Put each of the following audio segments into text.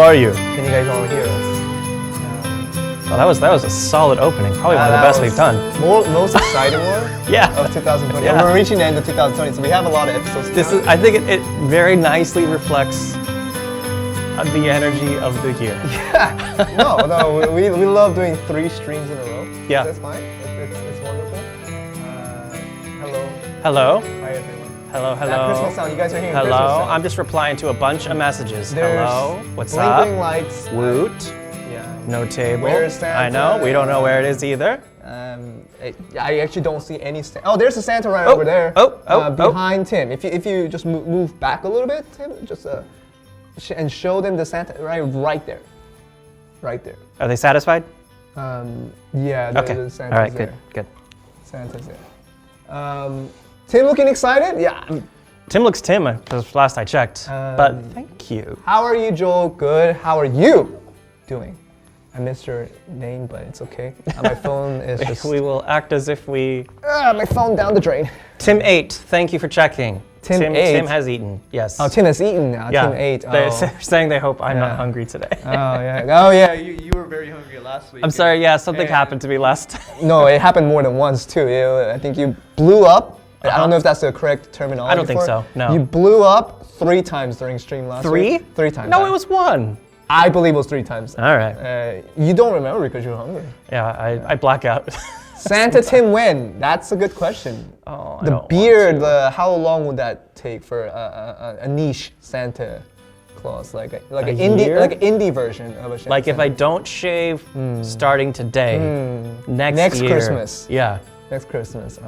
are you? Can you guys all hear us? Well, that was a solid opening. Probably one of the best we've done. Most exciting one Yeah. of 2020. Yeah. We're reaching the end of 2020, so we have a lot of episodes. I think it very nicely reflects the energy of the year. Yeah. No, we love doing 3 streams in a row. Yeah. That's fine. It's wonderful. Hello. Hello. Hi everyone. Hello. That Christmas sound. You guys are hearing Hello. Christmas sound. I'm just replying to a bunch of messages. There's Hello. What's blinking up? lights. Woot. Yeah. No table. Where is Santa? I know. We don't know where it is either. I actually don't see any Santa. Oh, there's a Santa right over there. Behind Tim. If you just move back a little bit, Tim, just and show them the Santa right there. Right there. Are they satisfied? Yeah. Okay. The Santa's all right. there. Good. Santa's there. Tim looking excited? Yeah. Tim looks Tim, because last I checked. But thank you. How are you, Joel? Good. How are you doing? I missed your name, but it's okay. My phone is just... We will act as if we... my phone down the drain. Tim ate. Thank you for checking. Tim ate? Tim has eaten, yes. Oh, Tim has eaten now. Yeah. Tim ate. They're saying they hope I'm not hungry today. Oh, yeah. Oh, yeah. You were very hungry last week. I'm sorry, yeah, something happened to me last time. No, it happened more than once, too. I think you blew up. I don't know if that's the correct terminology. I don't think so, no. You blew up 3 times during stream last week. 3 times. No, it was 1. I believe it was 3 times. All right. You don't remember because you're hungry. Yeah, I black out. Santa Tim when? That's a good question. Oh, the beard, how long would that take for a niche Santa Claus, like an indie version of a Santa? Like if I don't shave starting today, next year, Christmas. Yeah. Next Christmas.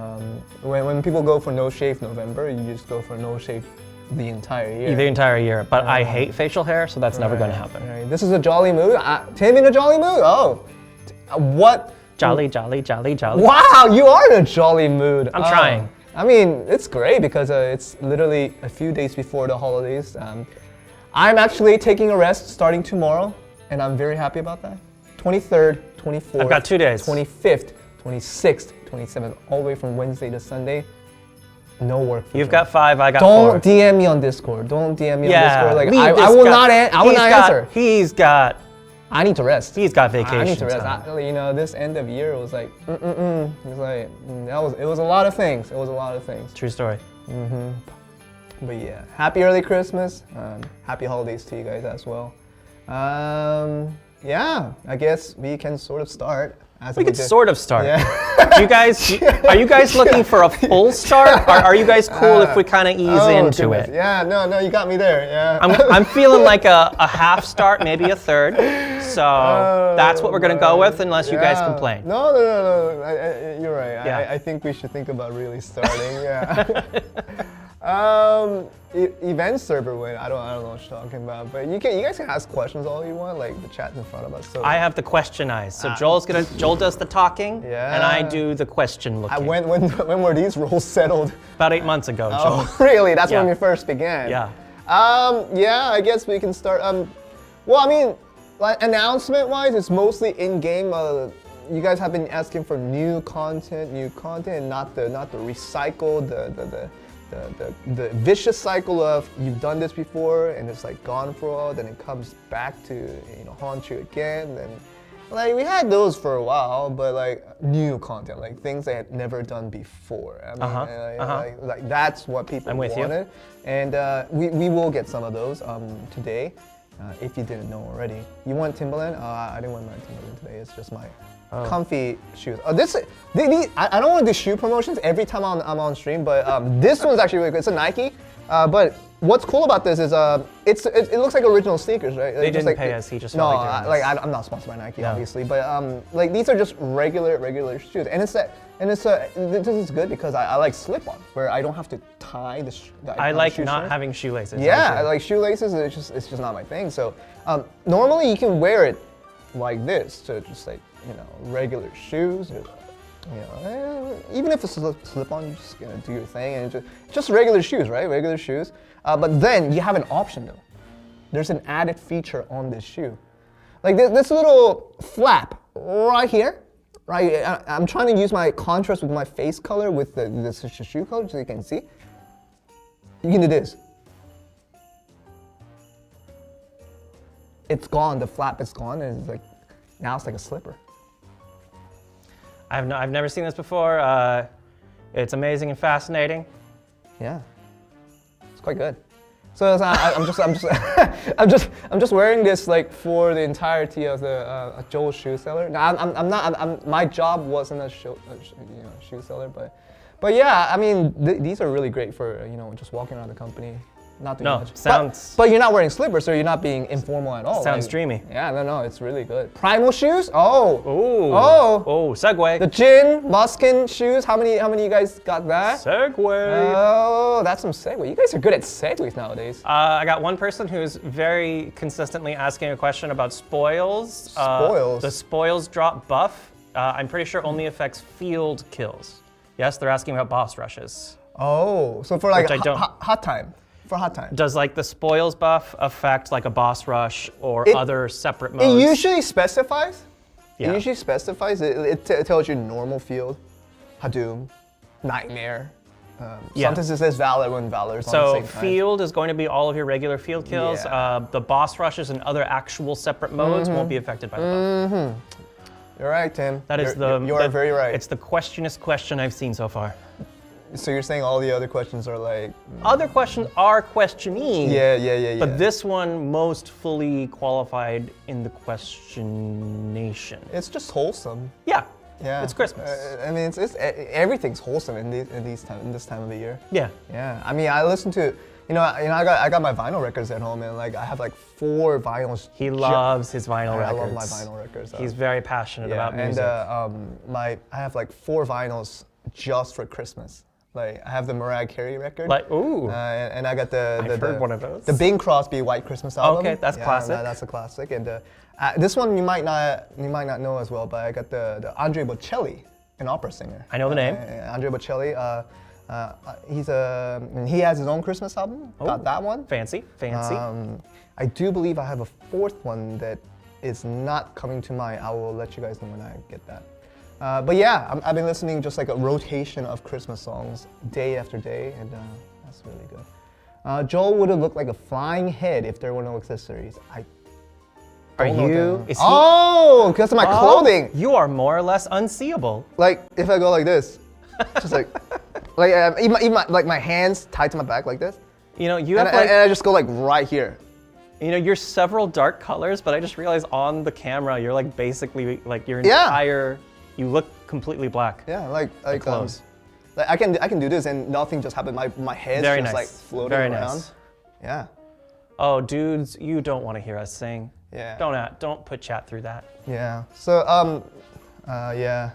When people go for no shave November, you just go for no shave the entire year. The entire year. But I hate facial hair, so that's never going to happen. Right. This is a jolly mood. Tim in a jolly mood? Oh. What? Jolly. Wow, you are in a jolly mood. I'm trying. I mean, it's great because it's literally a few days before the holidays. I'm actually taking a rest starting tomorrow, and I'm very happy about that. 23rd, 24th, I've got 2 days. 25th, 26th, 27th, all the way from Wednesday to Sunday. No work. You've got 5, I got 4. Don't DM me on Discord. Don't DM me on Discord. Like I will not answer. I need to rest. He's got vacation. I need to rest. This end of year was like, it was like, it was a lot of things. It was a lot of things. True story. But yeah, happy early Christmas. Happy holidays to you guys as well. Yeah, I guess we can sort of start. We could sort of start. Yeah. Are you guys looking for a full start? Are you guys cool if we kind of ease into it? Yeah, no, you got me there. Yeah. I'm feeling like a half start, maybe a third. So that's what we're gonna go with, unless you guys complain. No. You're right. Yeah. I think we should think about really starting. Yeah. Event server win. I don't know what you're talking about, but you guys can ask questions all you want. Like the chat's in front of us. So I have the question eyes. So Joel does the talking, and I do the question looking. When were these roles settled? About 8 months ago, Joel. Oh, really? That's when we first began. Yeah. Yeah. I guess we can start. Well, I mean, like announcement-wise, it's mostly in-game. You guys have been asking for new content, and not the recycled, the vicious cycle of you've done this before and it's like gone for a while, then it comes back to haunt you again. And like we had those for a while, but like new content, like things I had never done before. I mean, like that's what people wanted. And we will get some of those today. If you didn't know already. You want Timberland? I didn't want my Timberland today. It's just my comfy shoes. I don't want to do shoe promotions every time I'm on stream, but this one's actually really good. It's a Nike. But what's cool about this is it looks like original sneakers, right? They didn't pay us. He just felt like I'm not sponsored by Nike, obviously, but like these are just regular shoes, and this is good because I like slip-on, where I don't have to tie the I like not having shoelaces. Yeah, I like shoelaces. It's just not my thing. So normally you can wear it like this to just like regular shoes. Even if it's a slip-on, you're just gonna do your thing, and just regular shoes, right? Regular shoes. But then you have an option though. There's an added feature on this shoe, like this little flap right here. Right, I'm trying to use my contrast with my face color with the shoe color so you can see. You can do this. it's gone. The flap is gone, and it's like now it's like a slipper. I've never seen this before. It's amazing and fascinating. Yeah, it's quite good. So I'm just wearing this like for the entirety of the Joel's shoe seller. Now I'm not. My job wasn't a shoe seller, but yeah, I mean these are really great for just walking around the company. Not doing much. But you're not wearing slippers, so you're not being informal at all. Sounds dreamy. Yeah, no, it's really good. Primal shoes? Oh. Ooh. Oh. Oh, segue. The Jin Muskin shoes. How many of you guys got that? Segue. Oh, that's some segue. You guys are good at segues nowadays. I got one person who's very consistently asking a question about spoils. Spoils? The spoils drop buff, I'm pretty sure only affects field kills. Yes, they're asking about boss rushes. Oh, so for like Which I don't. hot time. For hot time. Does like the spoils buff affect like a boss rush or other separate modes? It usually specifies. Yeah. It usually specifies. It tells you normal field, Hadoom, Nightmare. Sometimes it says Valor when Valor's on the same time. So field is going to be all of your regular field kills. Yeah. The boss rushes and other actual separate modes won't be affected by the buff. You're right, Tim. You're very right. It's the questionest question I've seen so far. So you're saying all the other questions are like... Other questions are questioning. Yeah. But this one most fully qualified in the questionation. It's just wholesome. Yeah. Yeah. It's Christmas. I mean, everything's wholesome in this time of the year. Yeah. Yeah. I mean, I listen to, I got my vinyl records at home, and like I have like 4 vinyls. He loves his vinyl records. I love my vinyl records. He's very passionate about music. And I have like 4 vinyls just for Christmas. Like I have the Mariah Carey record. Like ooh. And I got I've heard one of those. The Bing Crosby White Christmas album. Okay, that's classic. That's a classic. And this one you might not know as well, but I got the Andrea Bocelli, an opera singer. I know the name. Andrea Bocelli. He has his own Christmas album. Oh, got that one. Fancy. I do believe I have a 4th one that is not coming to mind. I will let you guys know when I get that. But yeah, I've been listening just like a rotation of Christmas songs day after day, and that's really good. Joel would have looked like a flying head if there were no accessories. Oh, because of my clothing. You are more or less unseeable. Like if I go like this, just like even my hands tied to my back like this. You have and I just go like right here. You're several dark colors, but I just realized on the camera you're like basically like your entire. You look completely black. Yeah, like clothes. Like I can do this and nothing just happened. My head's Very just nice. like floating Very around. Nice. Yeah. Oh, dudes, you don't want to hear us sing. Yeah. Don't put chat through that. Yeah. So yeah.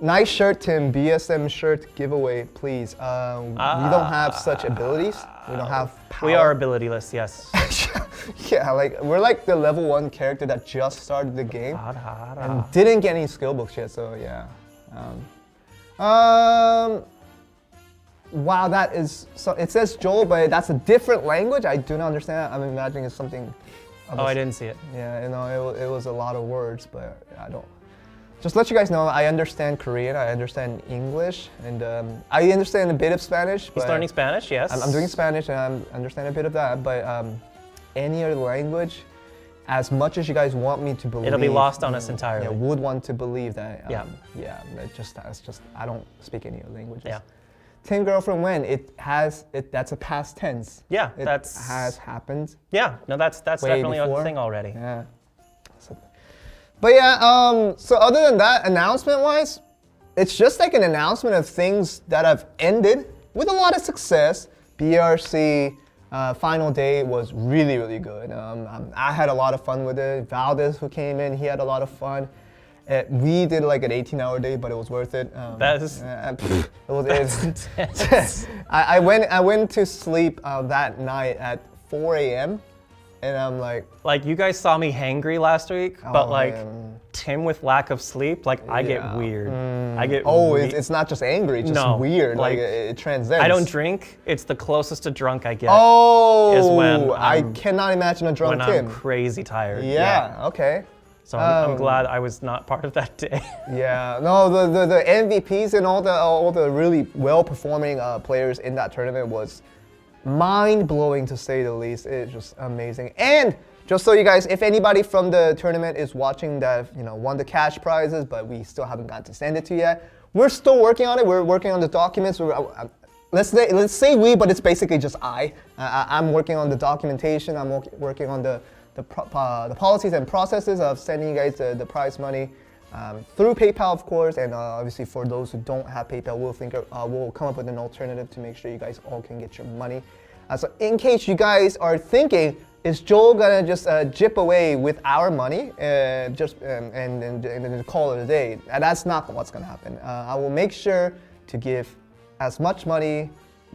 Nice shirt, Tim. BSM shirt giveaway, please. We don't have such abilities. We don't have power. We are abilityless, yes. Yeah, like we're like the level 1 character that just started the game and didn't get any skill books yet. So yeah. Wow, that is so. It says Joel, but that's a different language. I do not understand. I'm imagining it's something. Oh, I didn't see it. Yeah, it was a lot of words, but I don't. Just let you guys know, I understand Korean, I understand English, and I understand a bit of Spanish. He's learning Spanish, yes. I'm doing Spanish, and I understand a bit of that, but any other language, as much as you guys want me to believe, it'll be lost on us entirely. Yeah, would want to believe that. Yeah. That's just I don't speak any other languages. Yeah. Tin girlfriend when that's a past tense. Yeah, it has happened. Yeah, no, that's definitely a thing already. Yeah. But yeah, so other than that, announcement-wise, it's just like an announcement of things that have ended with a lot of success. BRC final day was really, really good. I had a lot of fun with it. Valdez, who came in, he had a lot of fun. We did like an 18-hour day, but it was worth it. It was intense. I went to sleep that night at 4 a.m. And I'm like you guys saw me hangry last week, but like man. Tim with lack of sleep, like I get weird. I get it's not just angry, it's just weird. Like it transcends. I don't drink. It's the closest to drunk I get. Is when I cannot imagine a drunk Tim. Tim. I'm crazy tired. Yeah. Okay. So I'm glad I was not part of that day. Yeah. No, the MVPs and all the really well performing players in that tournament was mind-blowing to say the least. It's just amazing. And just so you guys, if anybody from the tournament is watching that won the cash prizes, but we still haven't got to send it to you yet, we're still working on it. We're working on the documents. Let's say we, but it's basically just I'm working on the documentation. I'm working on the policies and processes of sending you guys the prize money through PayPal, of course. And obviously, for those who don't have PayPal, we'll come up with an alternative to make sure you guys all can get your money. So in case you guys are thinking, is Joel gonna just jip away with our money and then call it a day? That's not what's gonna happen. I will make sure to give as much money,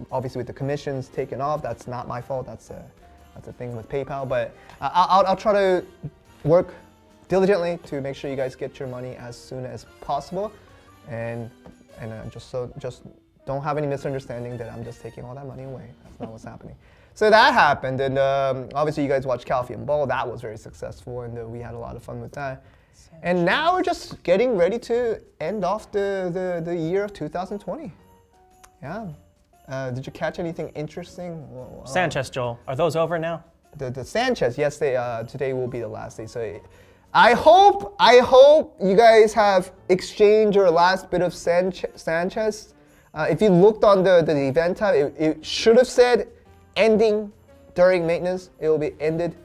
obviously with the commissions taken off. That's not my fault. That's a thing with PayPal. But I'll try to work diligently to make sure you guys get your money as soon as possible, and just don't have any misunderstanding that I'm just taking all that money away. That's not what's happening. So that happened, and obviously you guys watched Calcium Ball. That was very successful, and we had a lot of fun with that. And now we're just getting ready to end off the year of 2020. Yeah. Did you catch anything interesting? Sanchez, Joel, are those over now? The Sanchez, yes, today will be the last day. So I hope you guys have exchanged your last bit of Sanchez. If you looked on the event tab, it should have said ending during maintenance. It will be ended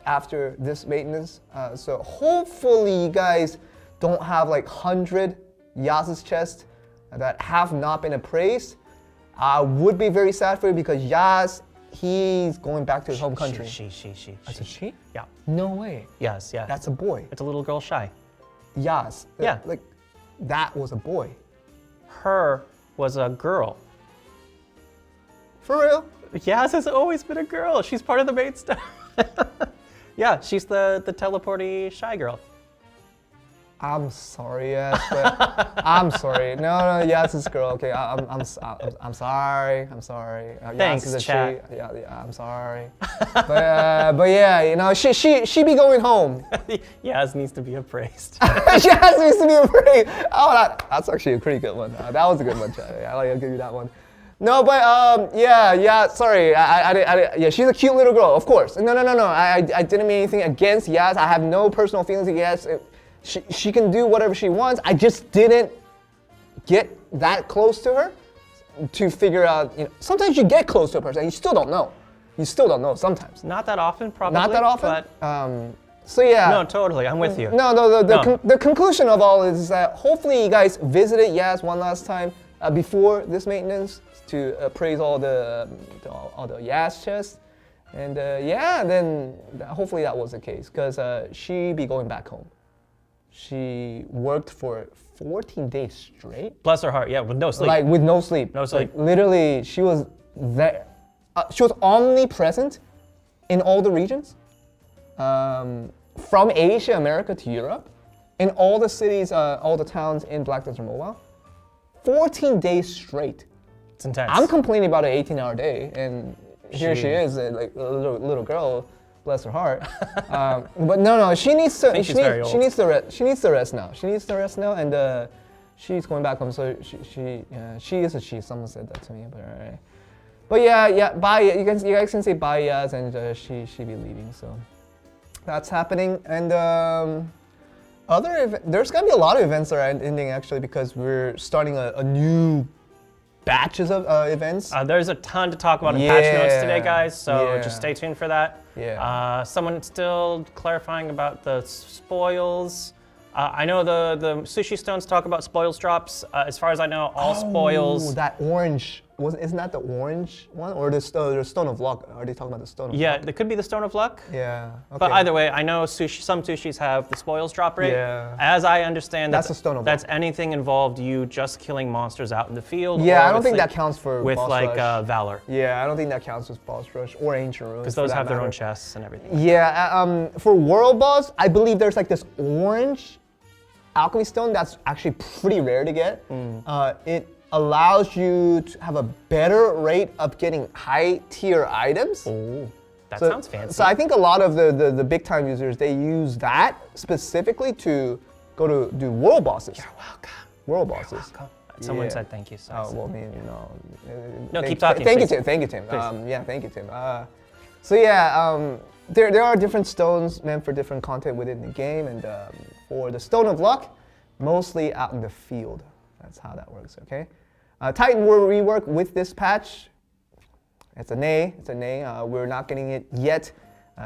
after this maintenance. So hopefully you guys don't have like 100 Yaz's chest that have not been appraised. I would be very sad for you because Yaz, he's going back to his home country. She. That's a she? Yeah. No way. Yes. That's a boy. It's a little girl Shy. Yaz. Yeah. Like, that was a boy. Her was a girl. For real? Yaz has always been a girl. She's part of the main stuff. Yeah, she's the teleporty Shy girl. I'm sorry, yes, but I'm sorry. No, yes, it's girl. Okay, I'm sorry. Thanks, yes, chat. Yeah, I'm sorry. But yeah, she be going home. Yaz needs to be appraised. Yaz needs to be appraised. Oh, that's actually a pretty good one. That was a good one, chat. Yeah, I'll give you that one. No, but yeah. Sorry, yeah, she's a cute little girl, of course. No. I didn't mean anything against Yaz. I have no personal feelings against it. She can do whatever she wants. I just didn't get that close to her to figure out. Sometimes you get close to a person and you still don't know. You still don't know sometimes. Not that often, probably. Not that often. But so yeah. No, totally. I'm with you. No. The conclusion of all is that hopefully you guys visited Yaz one last time before this maintenance to appraise all the Yaz chests. And then hopefully that was the case because she be going back home. She worked for 14 days straight. Bless her heart, yeah, with no sleep. Like with no sleep. No sleep. Like literally, she was there. She was omnipresent in all the regions, from Asia, America to Europe, in all the cities, all the towns in Black Desert Mobile. 14 days straight. It's intense. I'm complaining about an 18-hour day, and here she is, like a little girl. Bless her heart. But no, she needs to. She needs the rest. She needs the rest now. She needs the rest now, and she's going back home. So she is a she. Someone said that to me, but alright. But yeah. Bye. You guys can say bye, Yaz, and she be leaving. So that's happening, and there's gonna be a lot of events that are ending actually because we're starting a new batches of events. There's a ton to talk about in patch notes today, guys, so just stay tuned for that. Yeah. Someone still clarifying about the spoils. I know the Sushi Stones talk about spoils drops. As far as I know, all spoils. That orange, isn't that the orange one? Or the Stone of Luck? Are they talking about the Stone of Luck? Yeah, it could be the Stone of Luck. Yeah. Okay. But either way, I know some sushis have the spoils drop rate. Yeah. As I understand, that's the Stone of Luck. That's anything involved you just killing monsters out in the field. Yeah, I don't think that counts for with boss like rush. Valor. Yeah, I don't think that counts as boss rush or ancient ruins. Because those have their own chests and everything. Yeah. For world boss, I believe there's like this orange alchemy stone that's actually pretty rare to get. It allows you to have a better rate of getting high tier items. Oh, that sounds fancy. So I think a lot of the big time users, they use that specifically to go to do world bosses. You're welcome. World bosses. You're welcome. Someone said thank you. So well, I mean, no, keep talking. Thank you, Tim. Thank you, Tim. Please. Yeah, thank you, Tim. So yeah, there are different stones meant for different content within the game, and for the Stone of Luck, mostly out in the field. That's how that works, okay? Titan War rework with this patch, it's a nay. We're not getting it yet.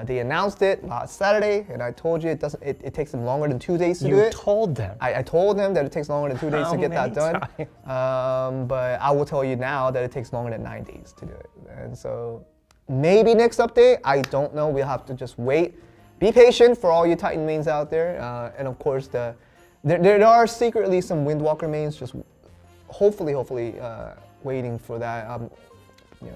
They announced it last Saturday, and I told you it takes them longer than 2 days to do it. You told them. I told them that it takes longer than 2 days to get that done. But I will tell you now that it takes longer than 9 days to do it. And so maybe next update, I don't know. We'll have to just wait. Be patient for all you Titan mains out there. And of course, there are secretly some Windwalker mains just hopefully waiting for that.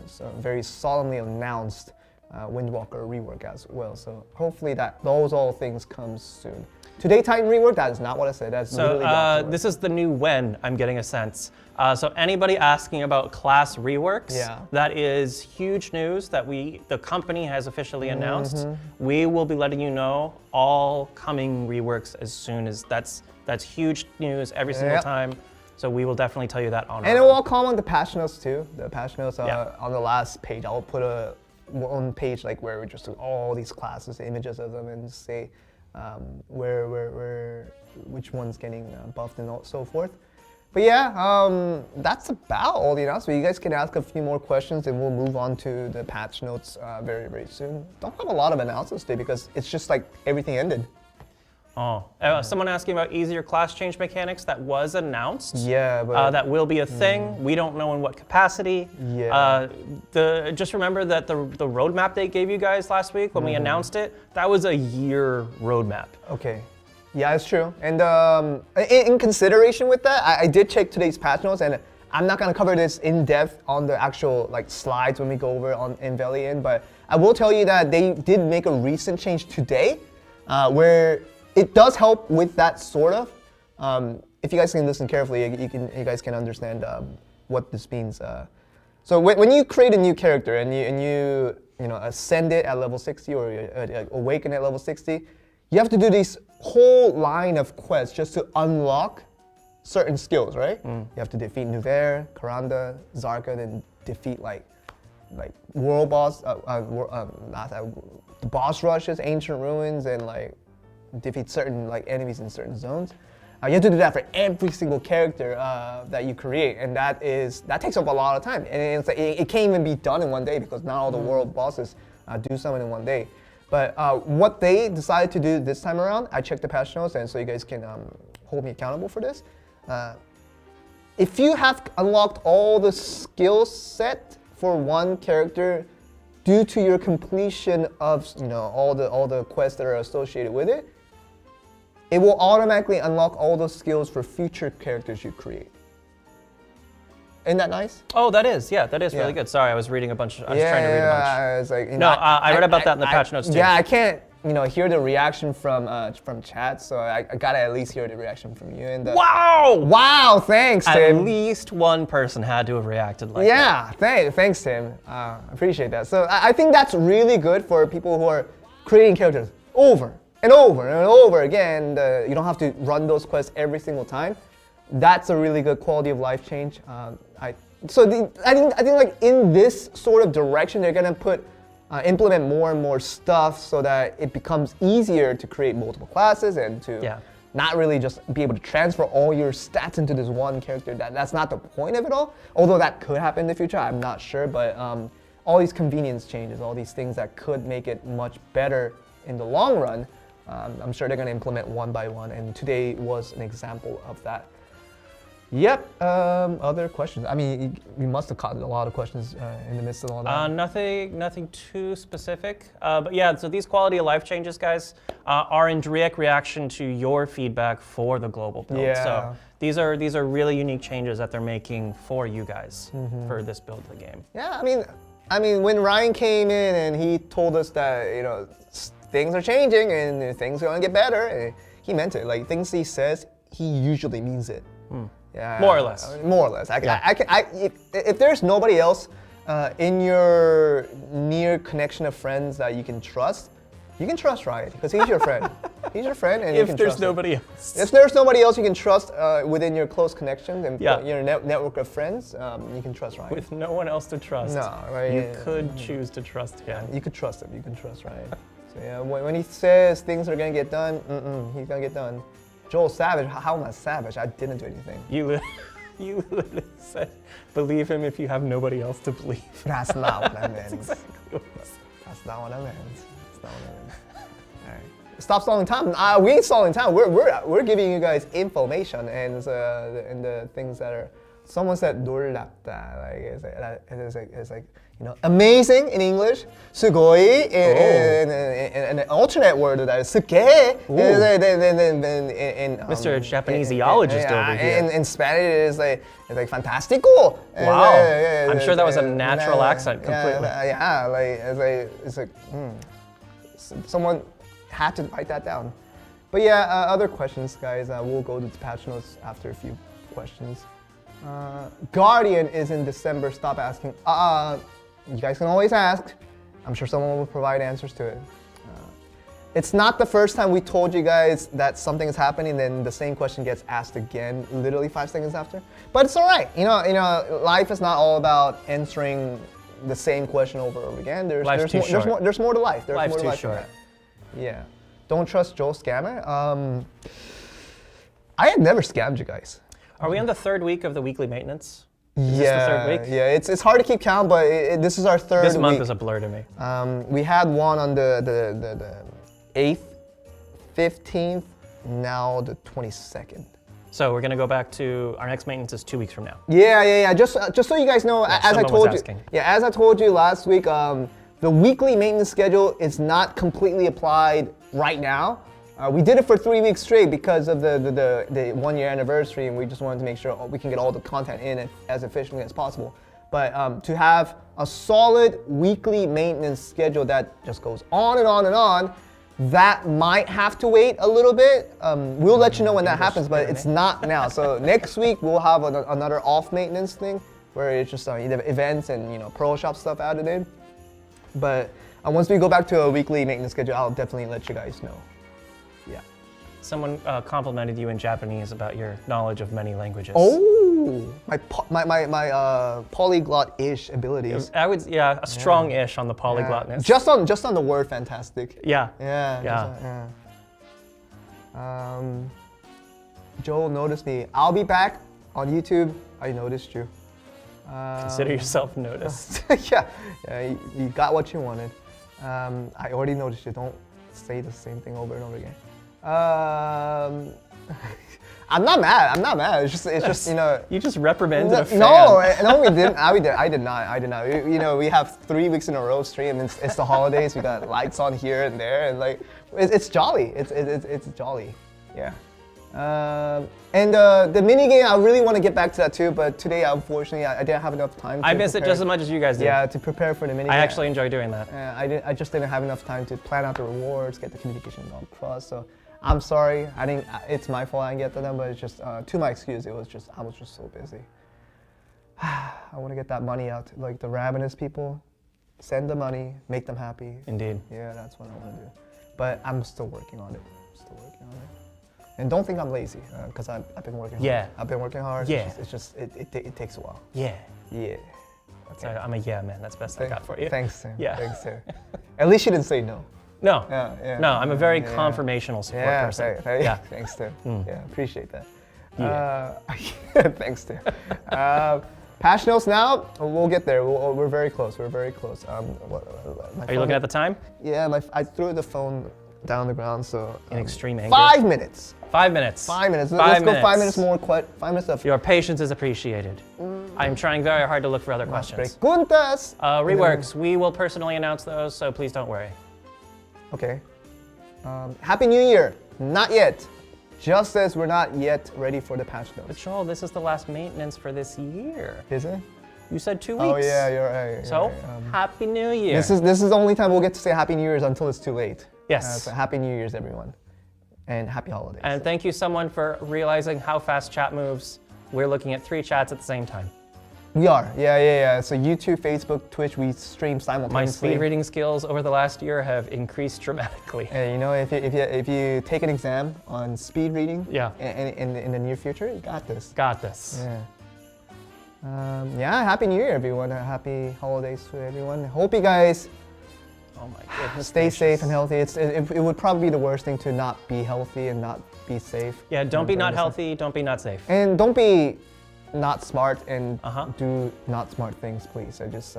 So very solemnly announced Windwalker rework as well. So hopefully those all things come soon. Today Titan rework, that is not what I said. That's literally this is the new when, I'm getting a sense. So anybody asking about class reworks, that is huge news that the company has officially announced. We will be letting you know all coming reworks as soon as that's huge news every single time. So we will definitely tell you that on. And it will all come on the patch notes too. The patch notes on the last page. I'll put one page like where we just do all these classes, images of them, and say which one's getting buffed and so forth. But yeah, that's about all the announcements. You guys can ask a few more questions, and we'll move on to the patch notes very, very soon. Don't have a lot of announcements today because it's just like everything ended. Oh, someone asking about easier class change mechanics that was announced. Yeah, but that will be a thing. We don't know in what capacity. Yeah. Just remember that the roadmap they gave you guys last week when we announced it, that was a year roadmap. Okay. Yeah, it's true. And in consideration with that, I did check today's patch notes, and I'm not gonna cover this in depth on the actual slides when we go over in Velia, but I will tell you that they did make a recent change today, where it does help with that sort of. If you guys can listen carefully, you guys can understand what this means. So when you create a new character and you ascend it at level 60 or awaken at level 60, you have to do this whole line of quests just to unlock certain skills, right? You have to defeat Nuvair, Karanda, Zarka, then defeat like world boss, boss rushes, ancient ruins, and defeat certain enemies in certain zones. You have to do that for every single character that you create, and that takes up a lot of time. And it can't even be done in one day because not all the world bosses do something in one day. But what they decided to do this time around, I checked the patch notes, and so you guys can hold me accountable for this. If you have unlocked all the skill set for one character due to your completion of all the quests that are associated with it, it will automatically unlock all those skills for future characters you create. Isn't that nice? Oh, that is really good. Sorry, I was reading a bunch. I was trying to read a bunch. I was like, I read about that in the patch notes too. Yeah, I can't hear the reaction from chat, so I gotta at least hear the reaction from you. And wow, thanks, Tim. At least one person had to have reacted like that. Yeah, thanks, Tim. I appreciate that. So I think that's really good for people who are creating characters over and over and over again. You don't have to run those quests every single time. That's a really good quality of life change. I think in this sort of direction, they're gonna implement more and more stuff so that it becomes easier to create multiple classes and to not really just be able to transfer all your stats into this one character. That's not the point of it all. Although that could happen in the future, I'm not sure. But all these convenience changes, all these things that could make it much better in the long run, I'm sure they're gonna implement one by one. And today was an example of that. Yep. Other questions? I mean, we must have caught a lot of questions in the midst of all that. Nothing too specific. But yeah, so these quality of life changes, guys, are in direct reaction to your feedback for the global build. Yeah. So these are really unique changes that they're making for you guys for this build of the game. Yeah, I mean, when Ryan came in and he told us that things are changing and things are gonna get better, he meant it. Like things he says, he usually means it. Yeah, more or less. More or less. If there's nobody else in your near connection of friends that you can trust, You can trust Riot because he's your friend. He's your friend, and you If can there's trust him. nobody else. If there's nobody else you can trust within your close connections and Yeah. your network of friends, you can trust Riot. With no one else to trust. No, right? You could choose to trust him. You could trust him. You can trust Riot. So yeah, when he says things are gonna get done, he's gonna get done. Joel Savage, how am I savage? I didn't do anything. You literally said, believe him if you have nobody else to believe. That's not what I meant. That's exactly what I said. That's not what I meant. That's not what I meant. All right. Stop stalling time. We ain't stalling time. We're giving you guys information and the things that are. Someone said 놀랍다. Like it's like you know, amazing in English. 수고이 in an alternate word that is 스게. Mr. Japaneseologist over here. In Spanish, it's like fantastico. Wow. I'm sure that was a natural accent completely. Yeah, it's like someone had to write that down. But yeah, other questions, guys. We'll go to the patch notes after a few questions. Guardian is in December. Stop asking. You guys can always ask. I'm sure someone will provide answers to it. It's not the first time we told you guys that something is happening, then the same question gets asked again, literally 5 seconds after. But it's all right. You know, life is not all about answering the same question over and over again. There's more to life. There's Life's more to too life short. than that. Yeah. Don't trust Joel Scammer. I had never scammed you guys. Are we on the 3rd week of the weekly maintenance? Is this the 3rd week? Yeah, it's hard to keep count, but this is our 3rd week. This month is a blur to me. We had one on the 8th, 15th, now the 22nd. So we're gonna go back to our next maintenance is 2 weeks from now. Yeah. Just so you guys know, as I told you, as I told you last week, the weekly maintenance schedule is not completely applied right now. We did it for 3 weeks straight because of the 1 year anniversary, and we just wanted to make sure we can get all the content in as efficiently as possible. But to have a solid weekly maintenance schedule that just goes on and on and on, that might have to wait a little bit. We'll let you know when that happens, but it's not now. So next week we'll have another off maintenance thing where it's just events and pro shop stuff added in. But once we go back to a weekly maintenance schedule, I'll definitely let you guys know. Yeah. Someone complimented you in Japanese about your knowledge of many languages. Oh, my polyglot-ish abilities. I would, a strong-ish on the polyglotness. Just on the word fantastic. Yeah. Yeah. Joel noticed me. I'll be back on YouTube. I noticed you. Consider yourself noticed. yeah, you got what you wanted. I already noticed you. Don't say the same thing over and over again. I'm not mad. It's just You just reprimanded a fan. No, we didn't. I did not. We have 3 weeks in a row stream. It's the holidays. We got lights on here and there, and it's jolly. It's jolly. Yeah. And the mini game, I really want to get back to that too, but today, unfortunately, I didn't have enough time. I missed it just as much as you guys did. Yeah, to prepare for the mini game. I actually enjoy doing that. I just didn't have enough time to plan out the rewards, get the communication all across. So I'm sorry. It's my fault I didn't get to them, but it's just to my excuse. I was just so busy. I want to get that money out. Like the Ravenous people, send the money, make them happy. Indeed. Yeah, that's what I want to do. But I'm still working on it. And don't think I'm lazy, because I've been working hard. Yeah. I've been working hard. Yeah. It takes a while. Yeah. Yeah. Okay. I'm a yeah man. That's the best I got for you. Thanks, Tim. Yeah. Thanks, Tim. At least you didn't say no. No. Yeah. No, I'm a very confirmational support person. Yeah. Thanks, Tim. Yeah, appreciate that. Yeah. Thanks, Tim. Patch notes now. We'll get there. We're very close. Are you looking at the time? Yeah. I threw the phone down the ground, so in extreme anger. 5 minutes. 5 minutes. 5 minutes. Let's go 5 minutes more. 5 minutes of your patience is appreciated. I'm trying very hard to look for other questions. Preguntas. Reworks. We will personally announce those, so please don't worry. Okay. Happy New Year. Not yet. Just as we're not yet ready for the patch notes. But Joel, this is the last maintenance for this year. Is it? You said 2 weeks. Oh yeah, you're right. So Happy New Year. This is the only time we'll get to say Happy New Year's until it's too late. Yes. So Happy New Year's, everyone. And happy holidays. And thank you, someone, for realizing how fast chat moves. We're looking at 3 chats at the same time. We are. Yeah. So YouTube, Facebook, Twitch, we stream My simultaneously. speed reading skills over the last year have increased dramatically. And you know, if you take an exam on speed reading, Yeah. in the near future, you got this. Got this. Yeah. Happy New Year, everyone. Happy holidays to everyone. Hope you guys Oh my goodness. stay gracious. safe and healthy. It would probably be the worst thing to not be healthy and not be safe. Yeah, don't be not during this healthy, don't be not safe. And don't be not smart and Uh-huh. do not smart things, please. I just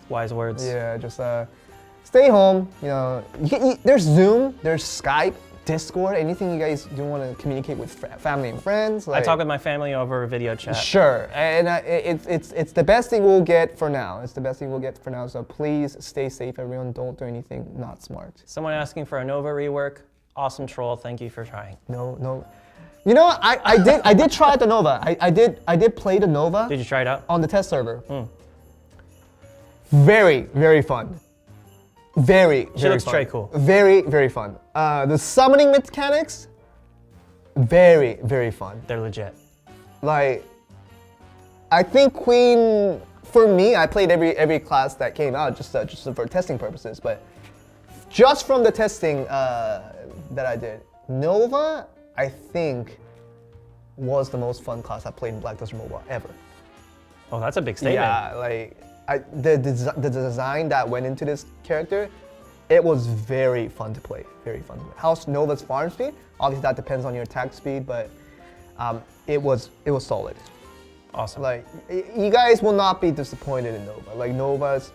Wise words. just stay home. You know, there's Zoom, there's Skype, Discord, anything you guys do want to communicate with family and friends. I talk with my family over video chat. Sure, and it's the best thing we'll get for now. It's the best thing we'll get for now. So please stay safe, everyone. Don't do anything not smart. Someone asking for a Nova rework. Awesome troll. Thank you for trying. No. You know what? I did try the Nova. I did play the Nova. Did you try it out? On the test server. Very fun. Very looks fun. very cool. Very fun. The summoning mechanics, very fun. They're legit. Like, I think Queen, for me, I played every class that came out just for testing purposes, but just from the testing that I did, Nova, I think, was the most fun class I played in Black Desert Mobile ever. Oh, that's a big statement. Yeah, like the design that went into this character, it was very fun to play. Very fun to play. How's Nova's farm speed? Obviously, that depends on your attack speed, but it was solid. Awesome. Like, you guys will not be disappointed in Nova. Like, Nova's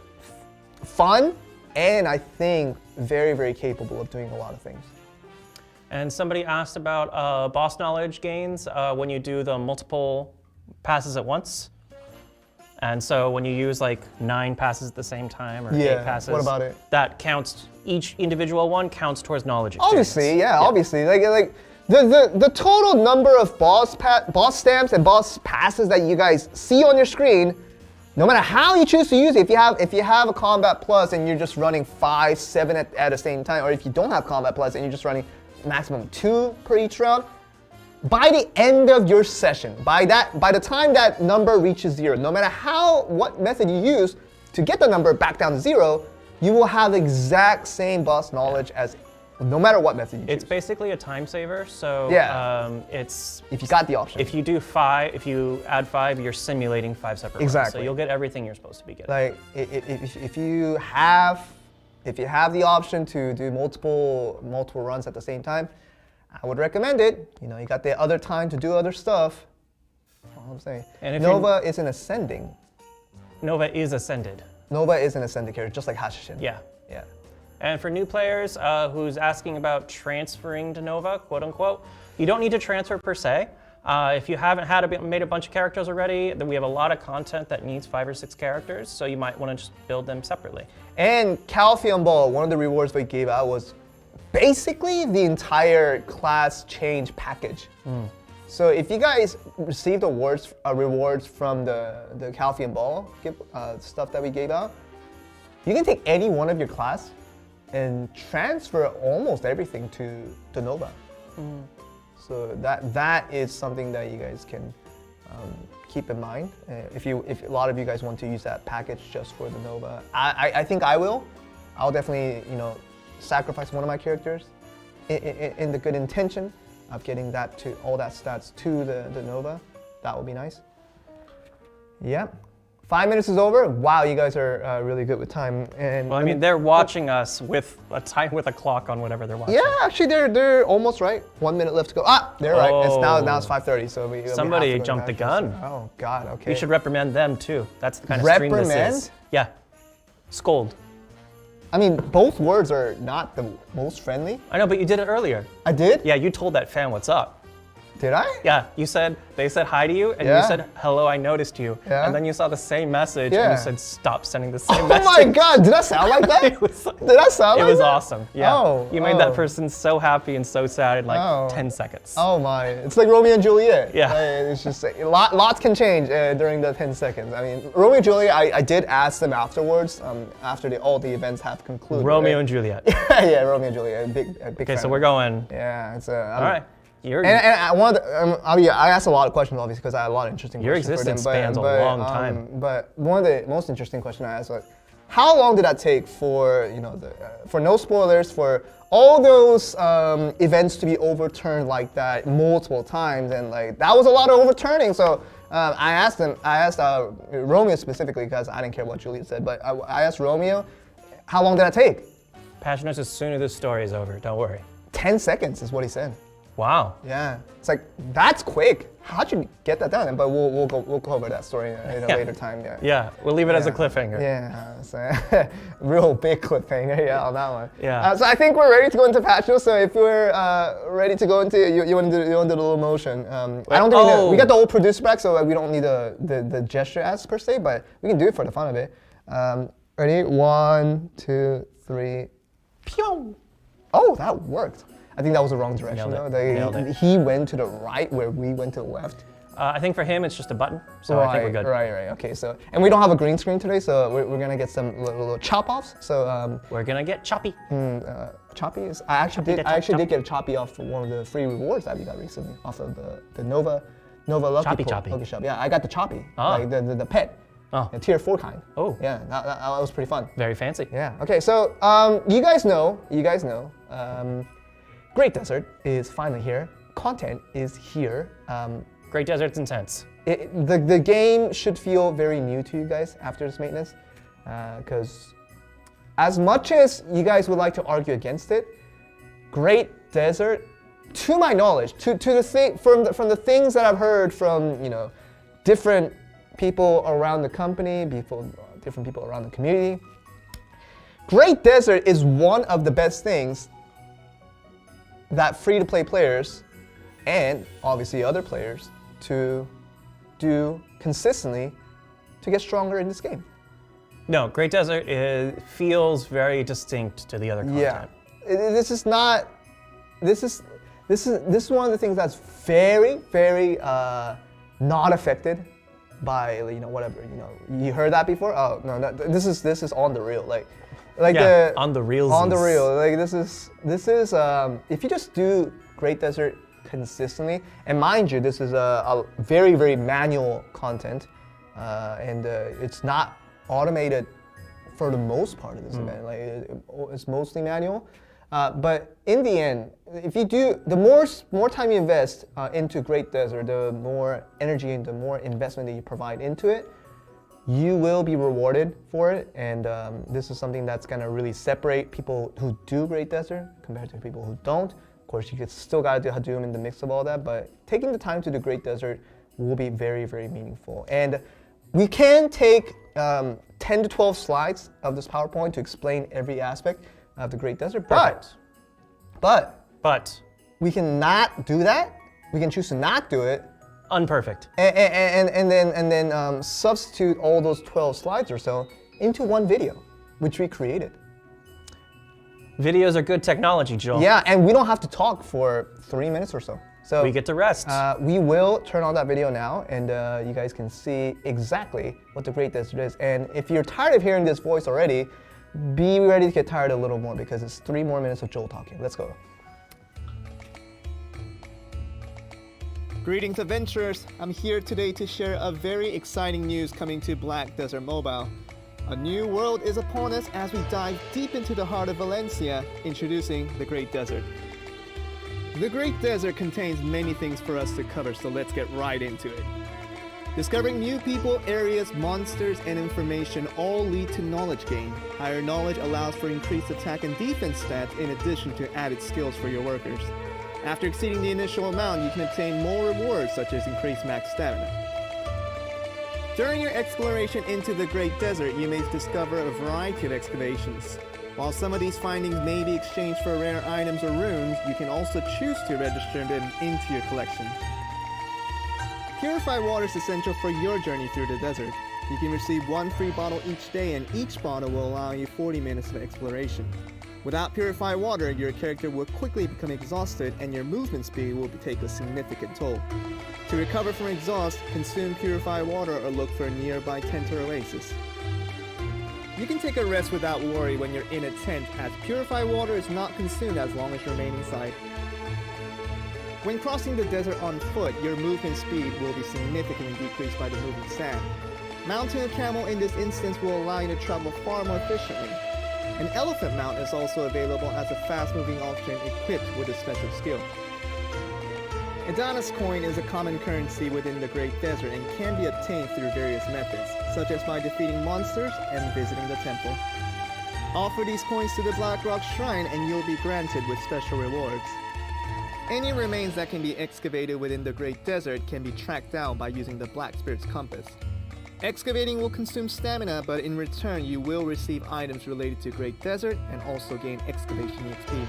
fun, and I think very capable of doing a lot of things. And somebody asked about boss knowledge gains when you do the multiple passes at once. And so when you use like 9 passes at the same time or 8 passes, what about it? That counts, each individual one counts towards knowledge experience. Obviously, obviously. Like the total number of boss stamps and boss passes that you guys see on your screen, no matter how you choose to use it, if you have a Combat Plus and you're just running 5, 7 at the same time, or if you don't have Combat Plus and you're just running maximum 2 per each round, by the end of your session, by the time that number reaches 0, no matter what method you use to get the number back down to 0, you will have the exact same boss knowledge as no matter what method you choose. It's basically a time saver, so it's if you got the option. If you add 5, you're simulating 5 separate runs, so you'll get everything you're supposed to be getting. Like if you have the option to do multiple runs at the same time, I would recommend it. You know, you got the other time to do other stuff. That's all I'm saying. And if Nova is an ascending. Nova is ascended. Nova is an ascended character, just like Hashishin. Yeah. Yeah. And for new players who's asking about transferring to Nova, quote unquote, you don't need to transfer per se. If you haven't made a bunch of characters already, then we have a lot of content that needs 5 or 6 characters, so you might want to just build them separately. And Calcium Ball, one of the rewards we gave out was basically the entire class change package. So if you guys received rewards from the Calcium Ball stuff that we gave out, you can take any one of your class and transfer almost everything to Nova. So that is something that you guys can keep in mind. If a lot of you guys want to use that package just for the Nova, I think I will. I'll definitely sacrifice one of my characters in the good intention of getting all that stats to the Nova. That would be nice. Yeah. 5 minutes is over. Wow, you guys are really good with time. And well, I mean, they're watching us with a clock on whatever they're watching. Yeah, actually, they're almost right. 1 minute left to go. They're right. It's now it's 5:30, so somebody jumped the gun. Oh God, okay. You should reprimand them too. That's the kind of stream this is. Yeah, scold. I mean, both words are not the most friendly. I know, but you did it earlier. I did? Yeah, you told that fan what's up. Did I? Yeah, they said hi to you, and you said, hello, I noticed you. Yeah. And then you saw the same message, and you said, stop sending the same message. Oh my God, did I sound like that? Did I sound like that? It was awesome, yeah. Oh, you made that person so happy and so sad in like 10 seconds. Oh my, it's like Romeo and Juliet. Yeah. It's just, lots can change during the 10 seconds. I mean, Romeo and Juliet, I did ask them afterwards, after all the events have concluded. Romeo and Juliet. Yeah, Romeo and Juliet, a big Okay, fan. so we're going. Yeah, it's all right. I asked a lot of questions, obviously, because I had a lot of interesting Your questions existence for them. spans a long time. But one of the most interesting questions I asked was, how long did that take for, for no spoilers, for all those events to be overturned like that multiple times? And like that was a lot of overturning. So I asked Romeo specifically, because I didn't care what Juliet said, but I asked Romeo, how long did that take? Patronus, as soon as this story is over, don't worry. 10 seconds is what he said. Wow. Yeah, it's like, that's quick. How'd you get that done? But we'll cover that story in a later time. Yeah. Yeah, we'll leave it as a cliffhanger. Yeah, so real big cliffhanger. Yeah, on that one. Yeah. So I think we're ready to go into patch notes. So if we're ready to go into, you want to do the little motion. I don't think we got the old producer back, so we don't need the gesture as per se, but we can do it for the fun of it. Ready? 1, 2, 3. Pew! Oh, that worked. I think that was the wrong direction though. Nailed it. He went to the right where we went to the left. I think for him it's just a button, so I think we're good. Right. Okay, so and we don't have a green screen today, so we're gonna get some little chop offs. So we're gonna get choppy. Choppy is. I actually did get a choppy off for one of the free rewards that we got recently off of the Nova Lucky Choppy. Lucky Shop. Yeah, I got the choppy, Ah. like the pet. Oh. The tier 4 kind. Oh. Yeah, that was pretty fun. Very fancy. Yeah. Okay. So you guys know. Great Desert is finally here. Content is here. Great Desert's intense. The game should feel very new to you guys after this maintenance, because as much as you guys would like to argue against it, Great Desert, to my knowledge, from the things that I've heard from different people around the company, different people around the community, Great Desert is one of the best things that free-to-play players and obviously other players to do consistently to get stronger in this game. No, Great Desert feels very distinct to the other content. Yeah, this is one of the things that's very, very not affected by whatever you heard that before. Oh no, this is on the real on the real. Like this is if you just do Great Desert consistently, and mind you, this is a very, very manual content, and it's not automated for the most part of this event. Like it's mostly manual, but in the end, if you do, the more time you invest into Great Desert, the more energy and the more investment that you provide into it, you will be rewarded for it, and this is something that's gonna really separate people who do Great Desert compared to people who don't. Of course, you still gotta do Hadoom in the mix of all that, but taking the time to do Great Desert will be very, very meaningful. And we can take 10 to 12 slides of this PowerPoint to explain every aspect of the Great Desert, but we cannot do that. We can choose to not do it. Unperfect. And then substitute all those 12 slides or so into one video, which we created. Videos are good technology, Joel. Yeah, and we don't have to talk for 3 minutes or so. So we get to rest. We will turn on that video now, and you guys can see exactly what the Great Desert is. And if you're tired of hearing this voice already, be ready to get tired a little more, because it's 3 more minutes of Joel talking. Let's go. Greetings adventurers, I'm here today to share a very exciting news coming to Black Desert Mobile. A new world is upon us as we dive deep into the heart of Valencia, introducing the Great Desert. The Great Desert contains many things for us to cover, so let's get right into it. Discovering new people, areas, monsters, and information all lead to knowledge gain. Higher knowledge allows for increased attack and defense stats in addition to added skills for your workers. After exceeding the initial amount, you can obtain more rewards such as increased max stamina. During your exploration into the Great Desert, you may discover a variety of excavations. While some of these findings may be exchanged for rare items or runes, you can also choose to register them into your collection. Purified water is essential for your journey through the desert. You can receive 1 free bottle each day, and each bottle will allow you 40 minutes of exploration. Without purified water, your character will quickly become exhausted and your movement speed will take a significant toll. To recover from exhaust, consume purified water or look for a nearby tent or oasis. You can take a rest without worry when you're in a tent, as purified water is not consumed as long as you remain inside. When crossing the desert on foot, your movement speed will be significantly decreased by the moving sand. Mounting a camel in this instance will allow you to travel far more efficiently. An elephant mount is also available as a fast-moving option equipped with a special skill. Adonis coin is a common currency within the Great Desert and can be obtained through various methods, such as by defeating monsters and visiting the temple. Offer these coins to the Black Rock Shrine and you'll be granted with special rewards. Any remains that can be excavated within the Great Desert can be tracked down by using the Black Spirit's compass. Excavating will consume stamina, but in return you will receive items related to Great Desert and also gain excavation XP.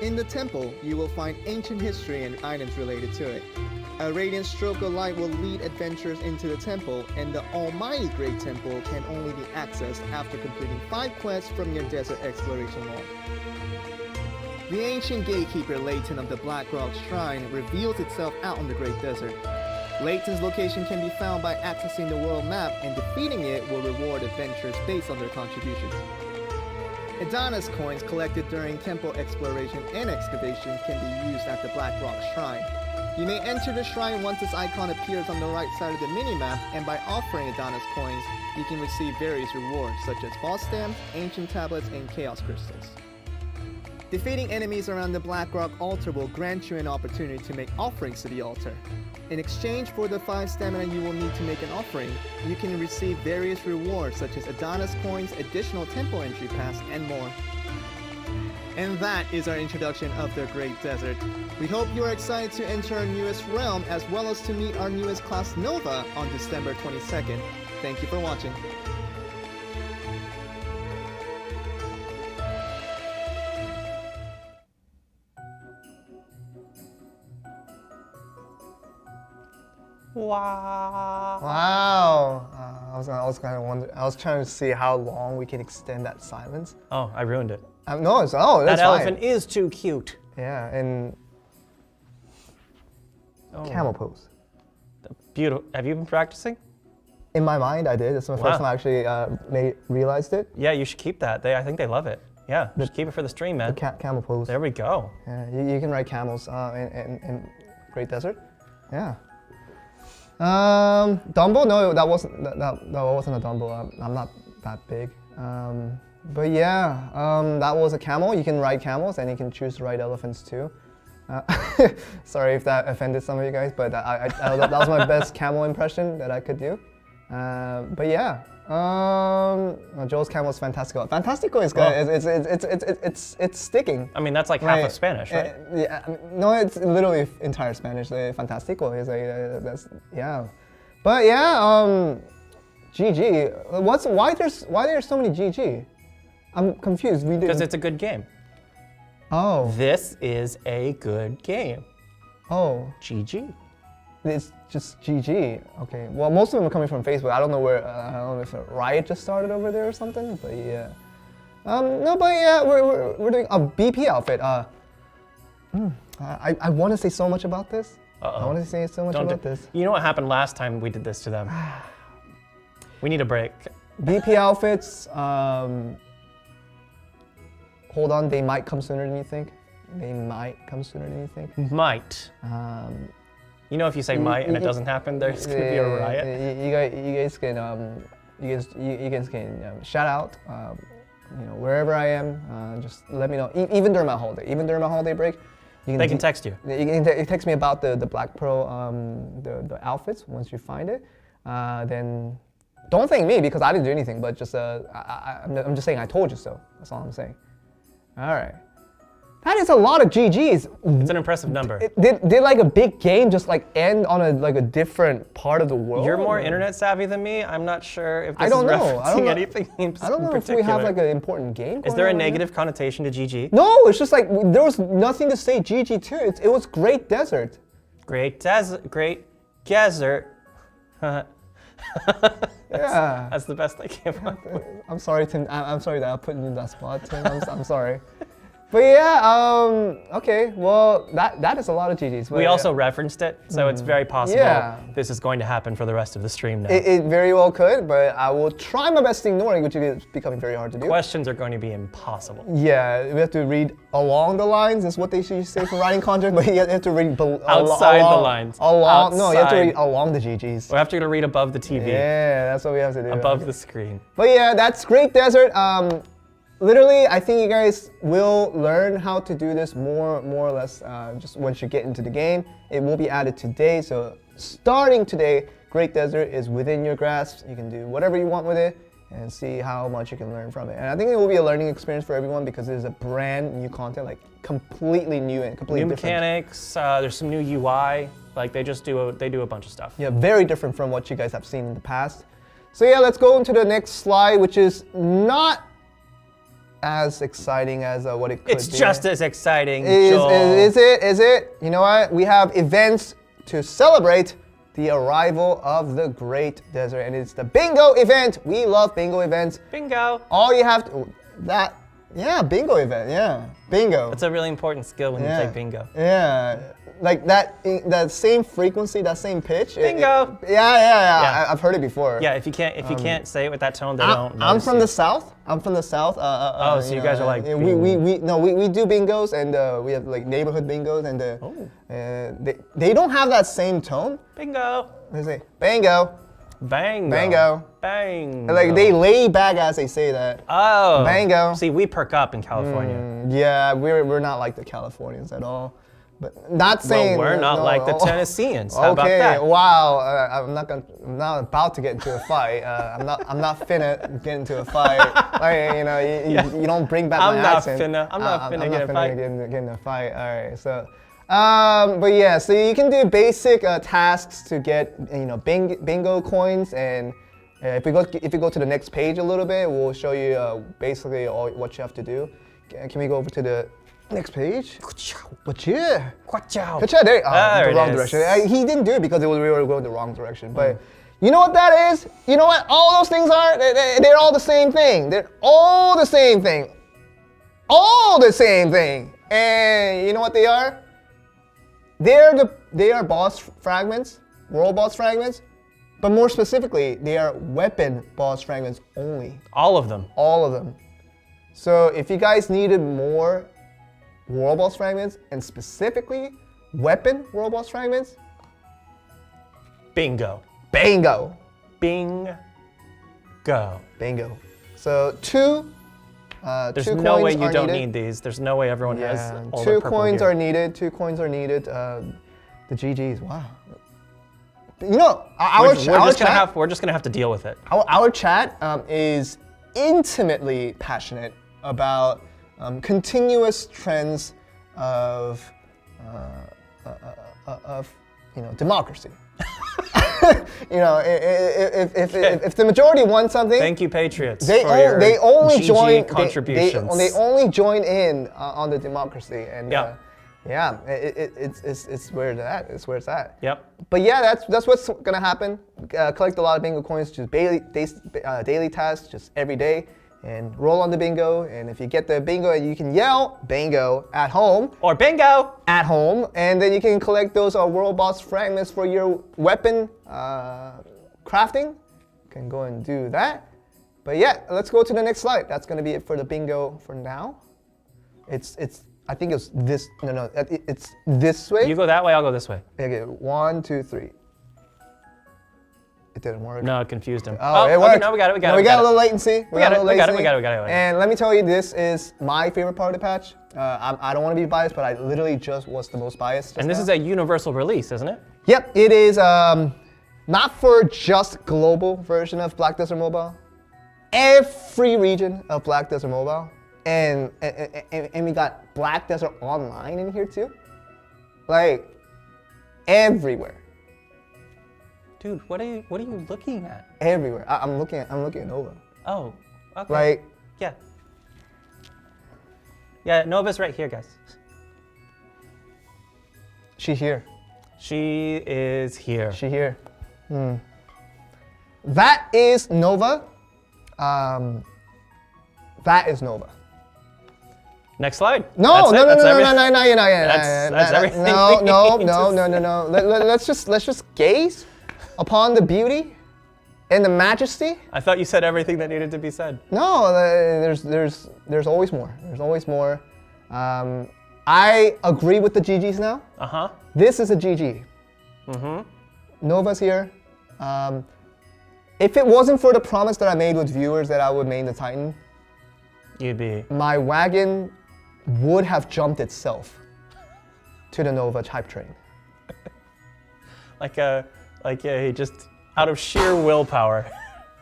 In the temple, you will find ancient history and items related to it. A radiant stroke of light will lead adventurers into the temple, and the Almighty Great Temple can only be accessed after completing 5 quests from your desert exploration log. The ancient gatekeeper Layton of the Black Rock Shrine reveals itself out on the Great Desert. Layton's location can be found by accessing the world map, and defeating it will reward adventurers based on their contribution. Adonis coins collected during temple exploration and excavation can be used at the Black Rock Shrine. You may enter the shrine once its icon appears on the right side of the minimap, and by offering Adonis coins, you can receive various rewards such as boss stamps, ancient tablets, and chaos crystals. Defeating enemies around the Black Rock altar will grant you an opportunity to make offerings to the altar. In exchange for the 5 stamina you will need to make an offering, you can receive various rewards such as Adonis coins, additional temple entry pass, and more. And that is our introduction of the Great Desert. We hope you are excited to enter our newest realm as well as to meet our newest class Nova on December 22nd. Thank you for watching. Wow. Wow. I was kind of wondering. I was trying to see how long we can extend that silence. Oh, I ruined it. No, that's fine. That elephant is too cute. Yeah, and camel pose. Beautiful. Have you been practicing? In my mind, I did. It's my first time I actually realized it. Yeah, you should keep that. I think they love it. Yeah, just keep it for the stream, man. The camel pose. There we go. Yeah, you can ride camels in Great Desert. Yeah. Dumbo? No, that wasn't a Dumbo. I'm not that big. But yeah, that was a camel. You can ride camels, and you can choose to ride elephants too. Sorry if that offended some of you guys, but that was my best camel impression that I could do. But yeah, Joel's camel is Fantastico. Fantastico is good. It's sticking. I mean, that's like half of Spanish, right? Yeah, no, it's literally entire Spanish. Fantastico is that's yeah. But yeah, GG. Why there's so many GG? I'm confused. Because it's a good game. Oh. This is a good game. Oh. GG. It's just GG. Okay. Well, most of them are coming from Facebook. I don't know if a riot just started over there or something. But yeah. No, but yeah, we're doing a BP outfit. I want to say so much about this. I want to say so much about this. You know what happened last time we did this to them? We need a break. BP outfits. Hold on, they might come sooner than you think. They might come sooner than you think. Might. You know, if you say might and it doesn't happen, there's gonna be a riot. You guys can shout out. Wherever I am, just let me know. Even during my holiday break, they can text you. You can text me about the Black Pro, the outfits. Once you find it, then don't thank me because I didn't do anything. But just I'm just saying I told you so. That's all I'm saying. All right. That is a lot of GGs. It's an impressive number. Did like a big game just like end on a different part of the world? You're more internet savvy than me. I'm not sure if this is referencing anything in particular. I don't know if we have like an important game. Is there a negative connotation to GG? No, it's just like there was nothing to say GG to. It was Great Desert. Great Desert. Yeah. That's the best I came up with. I'm sorry, Tim. I'm sorry that I put you in that spot, Tim. I'm sorry. But yeah, okay. Well, that is a lot of GGs. We also referenced it, so it's very possible this is going to happen for the rest of the stream now. It very well could, but I will try my best to ignore it, which is becoming very hard to do. Questions are going to be impossible. Yeah, we have to read along the lines, is what they should say for writing content, but you have to read outside the lines. No, you have to read along the GGs. We have to read above the TV. Yeah, that's what we have to do. Above the screen. But yeah, that's Great Desert. Literally, I think you guys will learn how to do this more or less just once you get into the game. It will be added today, so starting today, Great Desert is within your grasp. You can do whatever you want with it and see how much you can learn from it. And I think it will be a learning experience for everyone because it is a brand new content, like completely new and completely different. New mechanics, there's some new UI, like they do a bunch of stuff. Yeah, very different from what you guys have seen in the past. So yeah, let's go into the next slide, which is not as exciting as what it could be. It's just as exciting, Is it? You know what? We have events to celebrate the arrival of the Great Desert, and it's the bingo event. We love bingo events. Bingo. All you have to, bingo event, bingo. It's a really important skill when you play bingo. Yeah, like that same frequency, that same pitch. Bingo. Yeah. I've heard it before. Yeah, if you can't say it with that tone, they don't. I'm from the South. So you guys are like. We do bingos, and we have like neighborhood bingos, and they don't have that same tone. Bingo. They say bango. Bango. Bango. Bango. Like they lay back as they say that. Oh. Bango. See, we perk up in California. Yeah, we're not like the Californians at all. But not saying. Well, we're not like the Tennesseans. How about that? Wow. I'm not about to get into a fight. I'm not finna get into a fight. Like, you don't bring back my accent. I'm not finna get in a fight. All right. So, but yeah. So you can do basic tasks to get bingo coins, and if we go to the next page a little bit, we'll show you basically all what you have to do. Can we go over to the next page? There, the wrong direction. He didn't do it because we were going the wrong direction. But you know what that is? You know what all those things are? They're all the same thing. They're all the same thing. All the same thing. And you know what they are? They are boss fragments, world boss fragments. But more specifically, they are weapon boss fragments only. All of them. All of them. So if you guys needed more world boss fragments, and specifically weapon world boss fragments, bingo. Bingo. Bingo. So two There's two no coins way you are don't needed. need these. There's no way everyone has all two the purple coins gear. are needed. 2 coins are needed. The GGs. Wow. You know, We're just gonna have to deal with it. Our chat is intimately passionate about continuous trends of democracy. If the majority want something, thank you, Patriots. They only join contributions. They only join in on the democracy, and it's where it's at. It's where it's at. Yep. But yeah, that's what's gonna happen. Collect a lot of bingo coins, just daily tasks, just every day, and roll on the bingo. And if you get the bingo, you can yell bingo at home. Or bingo at home, and then you can collect those world boss fragments for your weapon crafting. You can go and do that. But yeah, let's go to the next slide. That's gonna be it for the bingo for now. I think it's this. No, it's this way. You go that way. I'll go this way. Okay, 1, 2, 3. It didn't work. No, it confused him. Oh, it worked. Okay, no, we got it. We got no, it. We got a little latency. We got it. And let me tell you, this is my favorite part of the patch. I don't want to be biased, but I literally just was the most biased. And this is a universal release, isn't it? Yep, it is. Not for just global version of Black Desert Mobile. Every region of Black Desert Mobile. And we got Black Desert Online in here too. Like everywhere. Dude, what are you looking at? Everywhere. I'm looking at Nova. Oh, okay. Like yeah, Nova's right here, guys. She's here. She is here. She here. That is Nova. That is Nova. Next slide. No, That's no, it. no, That's no, everything. no, no, no, That's everything. no, we no, need no, to no, no, no. Let's just gaze upon the beauty and the majesty. I thought you said everything that needed to be said. No, there's always more. There's always more. I agree with the GGs now. Uh-huh. This is a GG. Nova's here. If it wasn't for the promise that I made with viewers that I would main the Titan, You'd be. my wagon would have jumped itself to the Nova hype train. He just out of sheer willpower.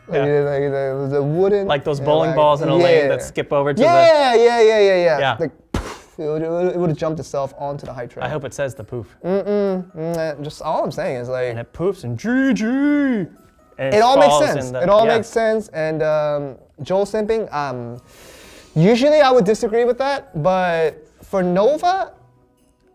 Like the wooden. Like those bowling balls in a lane that skip over to the. Yeah. Like, it would have jumped itself onto the hype train. I hope it says the poof. Just all I'm saying is like. And it poofs and GG. And It all makes falls sense. in the- It all yeah. makes sense. And Joel simping. Usually I would disagree with that, but for Nova,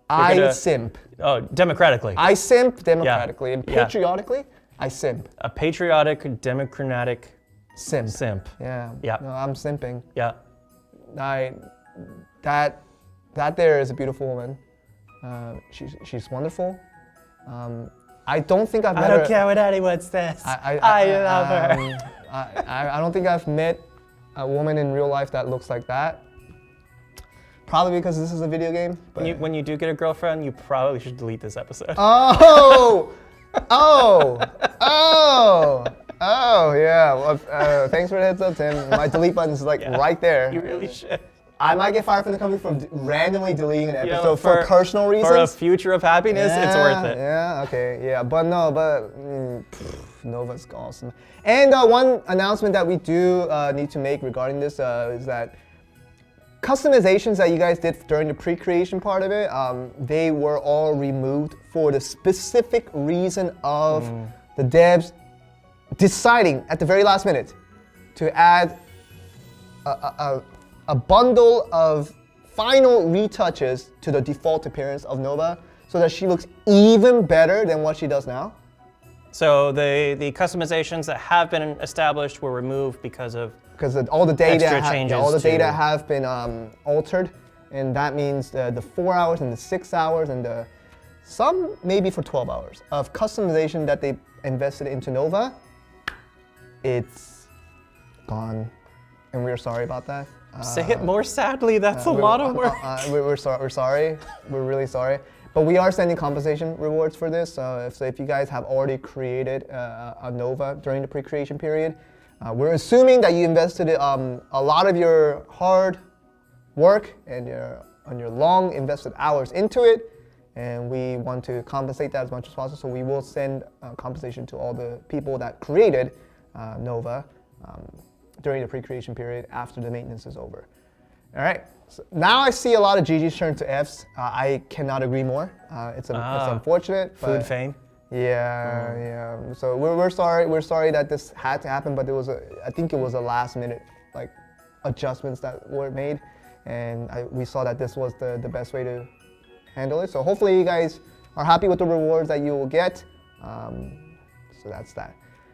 I gonna- simp. Oh, democratically. I simp democratically and Yeah. patriotically. I simp. A patriotic, democratic Simp. simp. Yeah. Yeah. No, I'm simping. Yeah. That there is a beautiful woman. She's wonderful. I don't think I've met her. I don't care what anyone says. I love her. I don't think I've met a woman in real life that looks like that. Probably because this is a video game. But When you do get a girlfriend, you probably should delete this episode. Oh! Yeah. Well, thanks for the heads up, Tim. My delete button is like right there. You really should. I might get fired from the company for randomly deleting an You know, episode for personal reasons. For a future of happiness, it's worth it. Yeah, okay, yeah. But Nova's awesome. And one announcement that we do need to make regarding this is that customizations that you guys did during the pre-creation part of it, they were all removed for the specific reason of the devs deciding at the very last minute to add a bundle of final retouches to the default appearance of Nova so that she looks even better than what she does now. So the customizations that have been established were removed because of all the data extra changes have been altered, and that means the 4 hours and the 6 hours and some maybe for 12 hours of customization that they invested into Nova, it's gone, and we're sorry about that. Say it more sadly. That's a lot of work. We're sorry. We're really sorry. But we are sending compensation rewards for this. So if you guys have already created a Nova during the pre-creation period, we're assuming that you invested a lot of your hard work and your long invested hours into it, and we want to compensate that as much as possible. So we will send compensation to all the people that created Nova during the pre-creation period after the maintenance is over. All right, so now I see a lot of GGs turn to Fs. I cannot agree more. It's unfortunate. Food fame. Yeah. So we're sorry. We're sorry that this had to happen, but I think it was a last minute adjustments that were made, and we saw that this was the best way to handle it. So hopefully you guys are happy with the rewards that you will get. So that's that.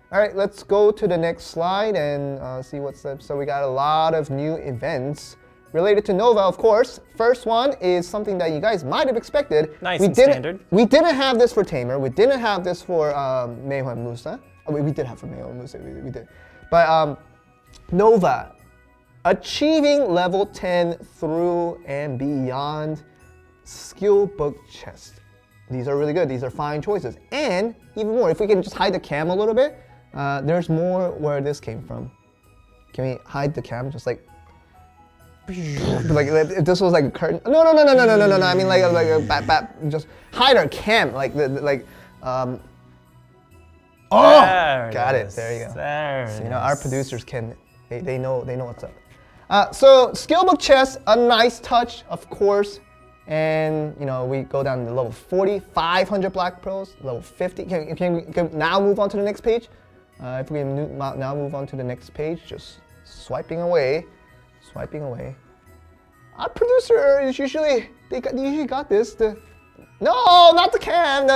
All right, let's go to the next slide and see what's up. So we got a lot of new events related to Nova, of course. First one is something that you guys might have expected. Nice and standard. We didn't have this for Tamer. We didn't have this for Mayhem Musa. We did have for Mayhem Musa. We did. But Nova, achieving level 10 through and beyond skill book chest. These are really good. These are fine choices. And even more, if we can just hide the cam a little bit, there's more where this came from. Can we hide the cam? Just like if this was like a curtain. No. I mean like a just hide our cam oh, got it. There you go. So, our producers they know what's up. So skill book chest, a nice touch, of course. And we go down to level 40, 500 black pros, level 50. Can we now move on to the next page? If we can now move on to the next page, just swiping away. Our producer is usually got this. No, not the cam.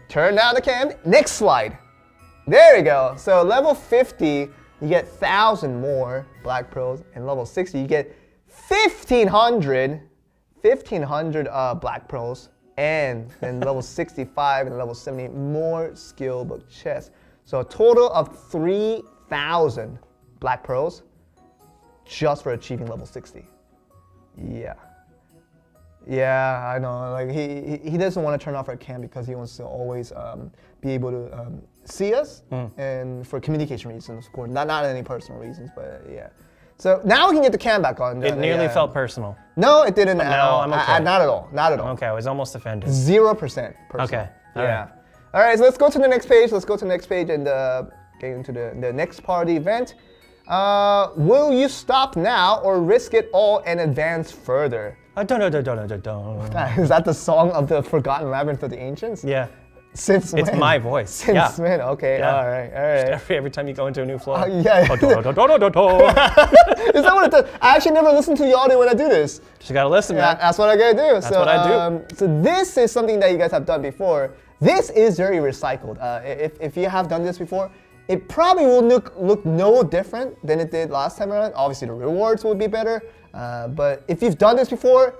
Turn down the cam. Next slide. There you go. So level 50, you get 1,000 more black pros, and level 60, you get 1,500 black pearls, and then level 65 and level 70 more skill book chests. So a total of 3,000 black pearls just for achieving level 60. Yeah. Yeah, I know. Like he doesn't want to turn off our cam because he wants to always be able to see us, and for communication reasons, of course. Not any personal reasons, but yeah. So now we can get the cam back on. It nearly felt personal. No, it didn't at all. I'm okay. Not at all. Not at all. Okay, I was almost offended. 0% personal. Okay. Yeah. All right, so let's go to the next page. Let's go to the next page and get into the next part of the event. Will you stop now or risk it all and advance further? Is that the song of the Forgotten Labyrinth of the Ancients? Yeah. Since when? It's my voice. Since when? Okay, Yeah. all right. Every time you go into a new floor. Yeah. Is that what it does? I actually never listen to the audio when I do this. Just gotta listen, Yeah, man. that's what I gotta do. That's what I do. So this is something that you guys have done before. This is very recycled. If you have done this before, it probably will look no different than it did last time around. Obviously, the rewards would be better. But if you've done this before,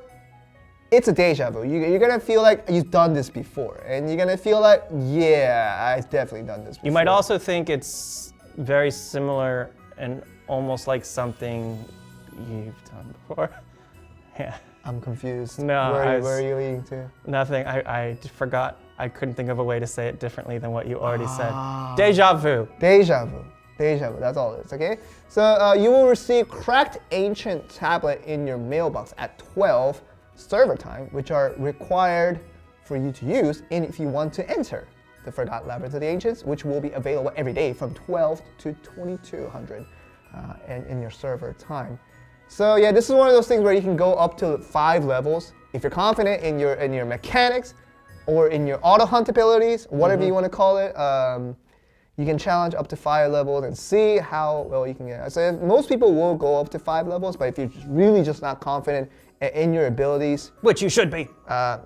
it's a deja vu. You're gonna feel like you've done this before, and you're gonna feel like, yeah, I've definitely done this before. You might also think it's very similar and almost like something you've done before. Yeah. I'm confused. No, where are you leading to? Nothing. I forgot. I couldn't think of a way to say it differently than what you already said. Deja vu. Deja vu. Deja vu. That's all it is. Okay. So you will receive cracked ancient tablet in your mailbox at 12 server time, which are required for you to use if you want to enter the Forgotten Labyrinth of the Ancients, which will be available every day from 12 to 2200 and in your server time. So yeah, this is one of those things where you can go up to 5 levels if you're confident in your mechanics or in your auto hunt abilities, whatever you want to call it. You can challenge up to 5 levels and see how well you can get. So most people will go up to 5 levels, but if you're really just not confident in your abilities, which you should be,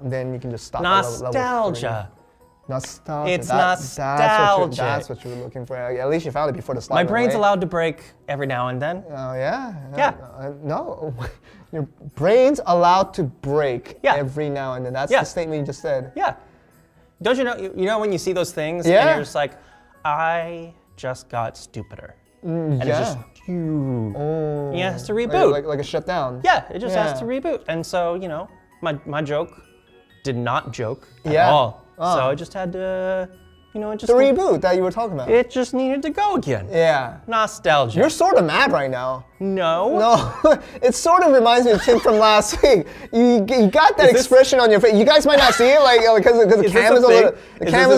then you can just stop at level 3. Nostalgia. Nostalgia. It's nostalgia. That's what you were looking for. At least you found it before the slide. My brain's allowed to break every now and then. Oh yeah. Yeah. No, your brain's allowed to break Yeah. every now and then. That's Yeah. the statement you just said. Yeah. Don't you know? You know when you see those things Yeah. and you're just like, I just got stupider, and it's just you. Oh. Yeah, it has to reboot. Like a shutdown. Yeah, it just Yeah. has to reboot. And so, you know, my joke did not joke at Yeah. all. Oh. So I just had to, you know, The reboot that you were talking about. it just needed to go again. Yeah. Nostalgia. You're sort of mad right now. No. No, it sort of reminds me of Tim from last week. You got that expression on your face. You guys might not see it, like because the cam is a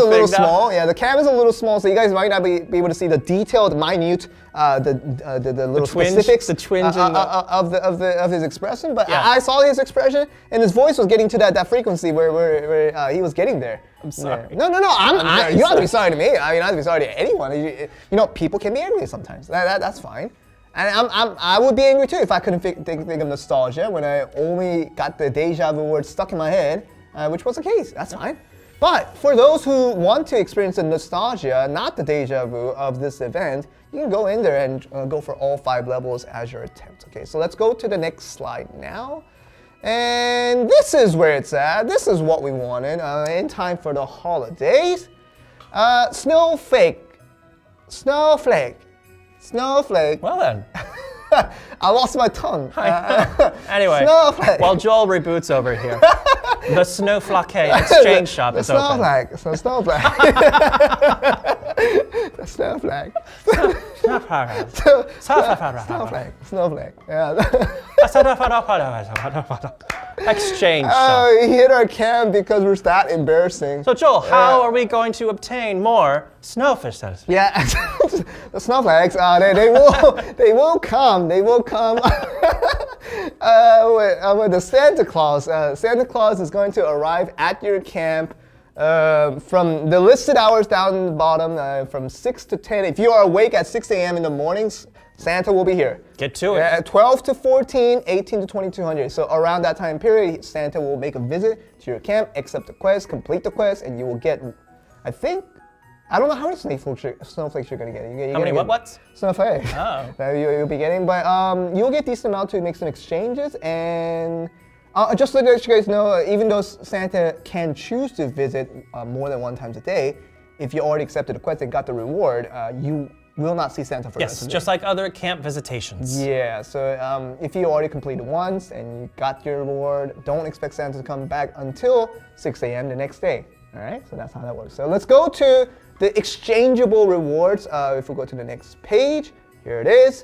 little, small. Yeah, the cam is a little small, so you guys might not be able to see the detailed, minute, the little twinge, specifics the twinge of his expression. But Yeah. I saw his expression, and his voice was getting to that frequency where he was getting there. I'm sorry. Yeah. No. very You don't have to be sorry to me. I mean, I have to be sorry to anyone. You know, people can be angry sometimes. That's fine. And I would be angry too if I couldn't think of nostalgia when I only got the deja vu word stuck in my head, which was the case. That's fine. But for those who want to experience the nostalgia, not the deja vu of this event, you can go in there and go for all 5 levels as your attempt. Okay, so let's go to the next slide now. And this is where it's at. This is what we wanted in time for the holidays. Snowflake. Well then. I lost my tongue. Anyway, Snowflake. while Joel reboots over here, the Snowflake exchange shop is open. Snowflake. The snowflake. Snowflake. Yeah. Exchange shop. Oh, we hit our cam because we're that embarrassing. So Joel, how are we going to obtain more snowfishes? Yeah, the snowflakes. They will come. They will come. With the Santa Claus. Santa Claus is going to arrive at your camp from the listed hours down the bottom, from 6 to 10. If you are awake at 6 a.m. in the mornings, Santa will be here. Get to it. 12 to 14, 18 to 2200. So around that time period, Santa will make a visit to your camp, accept the quest, complete the quest, and you will get, I think, I don't know how many snowflakes you're gonna get. How many what's? Snowflakes. Oh. That you'll be getting, but you'll get decent amount to make some exchanges, and just to let you guys know, even though Santa can choose to visit more than 1 time a day, if you already accepted the quest and got the reward, you will not see Santa for the rest of the day. Just like other camp visitations. Yeah, so if you already completed once and you got your reward, don't expect Santa to come back until 6 a.m. the next day. All right, so that's how that works. So let's go to the exchangeable rewards. If we go to the next page, here it is.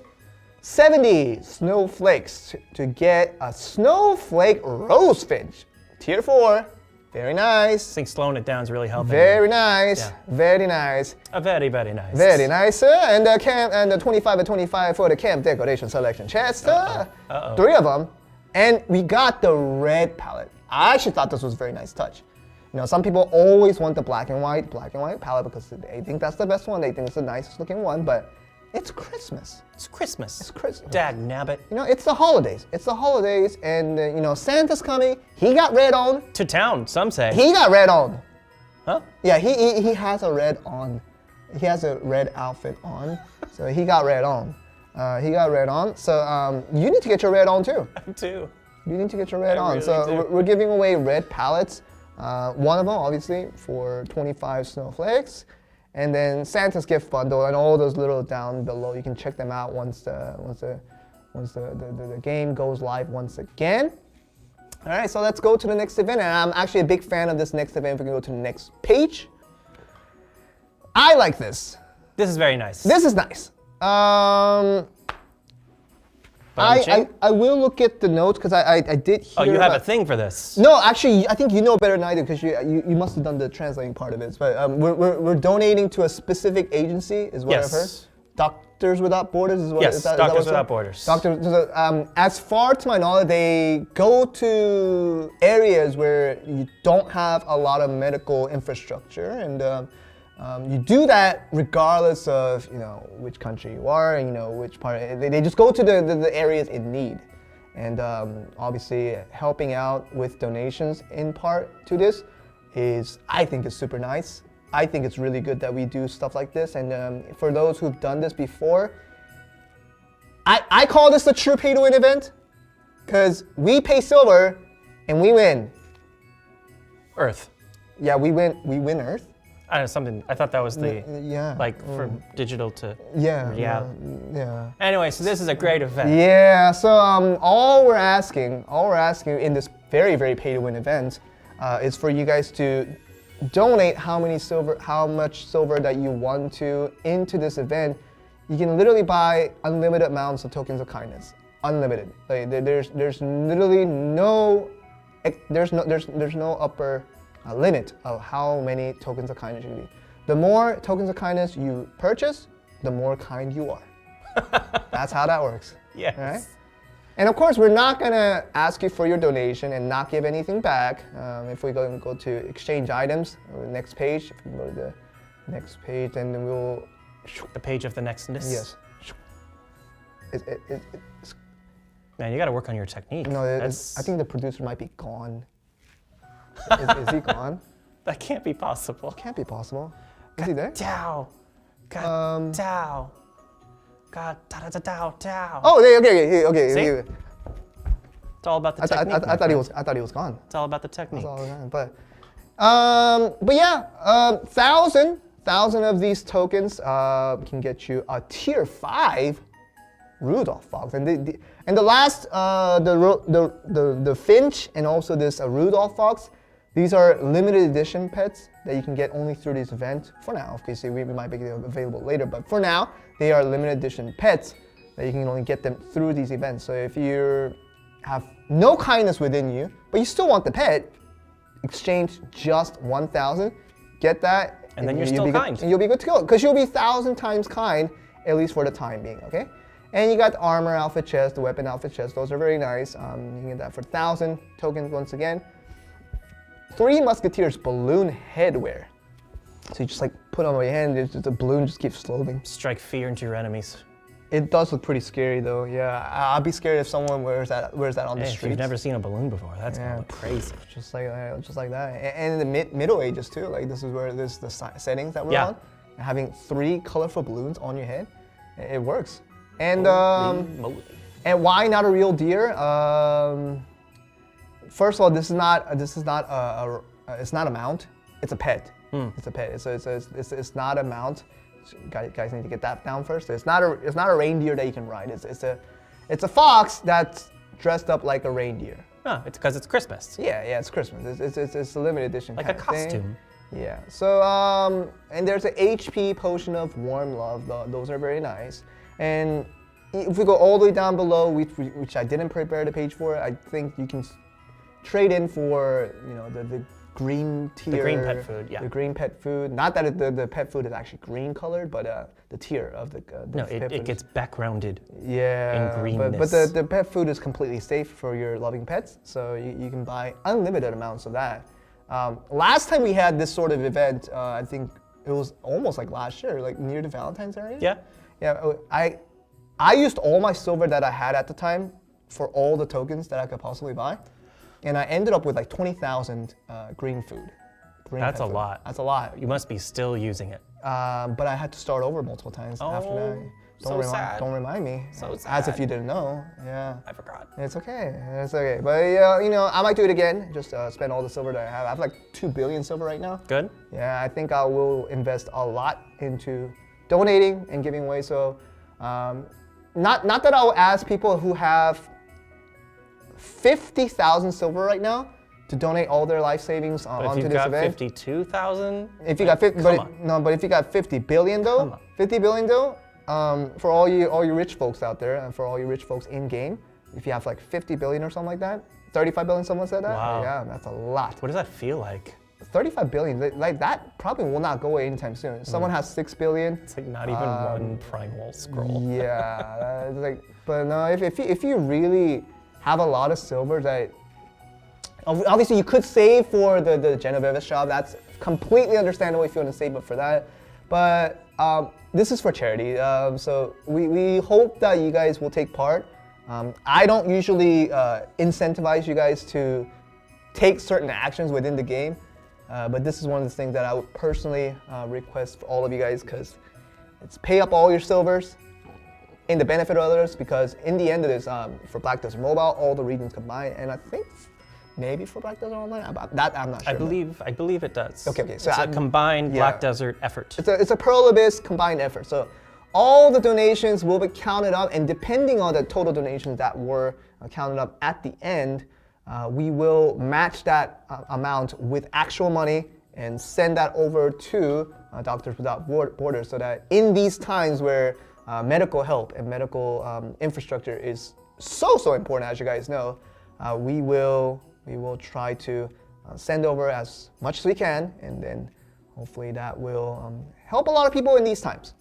70 snowflakes to get a snowflake rosefinch. Tier 4. Very nice. I think slowing it down is really helping. Very nice. Yeah. Very nice. Very, very nice. Very nice. And the camp and the 25 and 25 for the camp decoration selection chest. 3 of them. And we got the red palette. I actually thought this was a very nice touch. You know, some people always want the black and white palette because they think that's the best one. They think it's the nicest looking one, but it's Christmas. It's Christmas. It's Christmas. Dag nabbit. You know, it's the holidays. It's the holidays, and you know, Santa's coming. He got red on. To town, some say. He got red on. Huh? Yeah, he has a red on. He has a red outfit on, so he got red on. He got red on. So you need to get your red on too. Me too. You need to get your red on. Really So do. we're giving away red palettes. One of them, obviously, for 25 snowflakes. And then Santa's gift bundle and all those little down below. You can check them out once the game goes live once again. All right, so let's go to the next event. And I'm actually a big fan of this next event. We can go to the next page. I like this. This is very nice. This is nice. I will look at the notes because I did hear. Oh, you have a thing for this. No, actually, I think you know better than I do because you must have done the translating part of it. But we're donating to a specific agency, is what I've heard. Doctors Without Borders is what. Yes, is that Doctors what's Without right? Borders. As far to my knowledge, they go to areas where you don't have a lot of medical infrastructure, and you do that regardless of which country you are, and which part. They just go to the areas in need, and obviously helping out with donations in part to this I think is super nice. I think it's really good that we do stuff like this, and for those who've done this before, I call this a true pay-to-win event because we pay silver and we win. Earth. Yeah, we win Earth. I don't know, something. I thought that was the from digital to reality. Yeah. Anyway, so this is a great event. Yeah. So all we're asking in this very, very pay-to-win event is for you guys to donate how much silver that you want to into this event. You can literally buy unlimited amounts of tokens of kindness. Unlimited. Like there's literally no upper limit of how many tokens of kindness you need. The more tokens of kindness you purchase, the more kind you are. That's how that works. Yes. All right? And of course, we're not gonna ask you for your donation and not give anything back. If we go to exchange items, or the next page, if we go to the next page, and then we'll... The page of the nextness? Yes. Man, you gotta work on your technique. No, I think the producer might be gone. Is he gone? That can't be possible. Can't be possible. Is he there? Dow. God, Dow. God, Dow. Oh, okay. See? It's all about the technique. I thought he was gone. It's all about the technique. But yeah, 1,000 of these tokens can get you a tier 5 Rudolph fox, and the last the finch and also this Rudolph fox. These are limited edition pets that you can get only through this event for now. Obviously, we might make them available later, but for now, they are limited edition pets that you can only get them through these events. So if you have no kindness within you, but you still want the pet, exchange just 1,000, get that, and then you're still kind. And you'll be good to go, because you'll be 1,000 times kind, at least for the time being, okay? And you got the armor outfit chest, the weapon outfit chest. Those are very nice. You can get that for 1,000 tokens once again. 3 Musketeers balloon headwear. So you just like put on your hand, the balloon just keeps floating. Strike fear into your enemies. It does look pretty scary though. Yeah, I'd be scared if someone wears that on the If street. you've never seen a balloon before, that's gonna look crazy. Just like that. And in the Middle Ages too. Like this is where this the settings that we're on. And having 3 colorful balloons on your head, it works. And and why not a real deer? First of all, this is not it's not a mount. It's a pet. It's a pet. It's not a mount. So guys need to get that down first. It's not a reindeer that you can ride. It's a fox that's dressed up like a reindeer. No, it's because it's Christmas. Yeah, it's Christmas. It's a limited edition. Like a kind of thing. costume. Yeah. So and there's an HP potion of warm love. Those are very nice. And if we go all the way down below, which I didn't prepare the page for, I think you can trade in for the green tier. The green pet food, yeah. The green pet food. Not that the pet food is actually green colored, but the tier of the no, pet food it gets backgrounded. Yeah, in greenness. but the pet food is completely safe for your loving pets, so you can buy unlimited amounts of that. Last time we had this sort of event, I think it was almost like last year, like near the Valentine's area. Yeah. Yeah, I used all my silver that I had at the time for all the tokens that I could possibly buy. And I ended up with like 20,000 green food. That's a lot. That's a lot. You must be still using it. But I had to start over multiple times after that. Sad. Don't remind me. So sad. As if you didn't know. Yeah. I forgot. It's okay. It's okay. But I might do it again. Just spend all the silver that I have. I have like 2 billion silver right now. Good. Yeah, I think I will invest a lot into donating and giving away. So, not that I'll ask people who have 50,000 silver right now to donate all their life savings onto this event. If you've got 52,000? If you got 50, but if you got 50 billion though, 50 billion though, for all you rich folks out there and for all you rich folks in game, if you have like 50 billion or something like that, 35 billion, someone said that? Wow. Yeah, that's a lot. What does that feel like? 35 billion, like that probably will not go away anytime soon. Someone has 6 billion. It's like not even one primal scroll. Yeah, it's like, but no, if you really have a lot of silver that, obviously you could save for the Genoveva shop. That's completely understandable if you want to save up for that. But this is for charity. So we hope that you guys will take part. I don't usually incentivize you guys to take certain actions within the game. But this is one of the things that I would personally request for all of you guys, because it's pay up all your silvers in the benefit of others, because in the end of this, for Black Desert Mobile, all the regions combined, and I think maybe for Black Desert Online, that I'm not sure. I believe it does. Okay. So it's a combined Black Desert effort. It's a Pearl Abyss combined effort. So all the donations will be counted up, and depending on the total donations that were counted up at the end, we will match that amount with actual money and send that over to Doctors Without Borders, so that in these times where medical help and medical infrastructure is so important, as you guys know, we will try to send over as much as we can, and then hopefully that will help a lot of people in these times.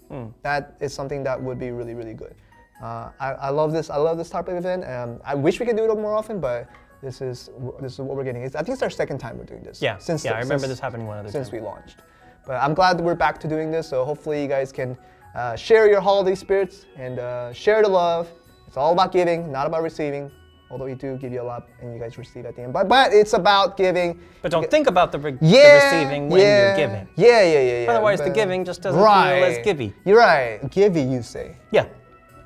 That is something that would be really good. I love this type of event. I wish we could do it more often, but this is what we're getting. I think it's our second time we're doing this. Yeah, I remember this happening one other time. Since we launched. But I'm glad that we're back to doing this, so hopefully you guys can share your holiday spirits and share the love. It's all about giving, not about receiving. Although we do give you a lot and you guys receive at the end. But it's about giving. But don't think about the receiving when you're giving. Yeah. Otherwise the giving just doesn't feel as givey. You're right. Givey, you say. Yeah.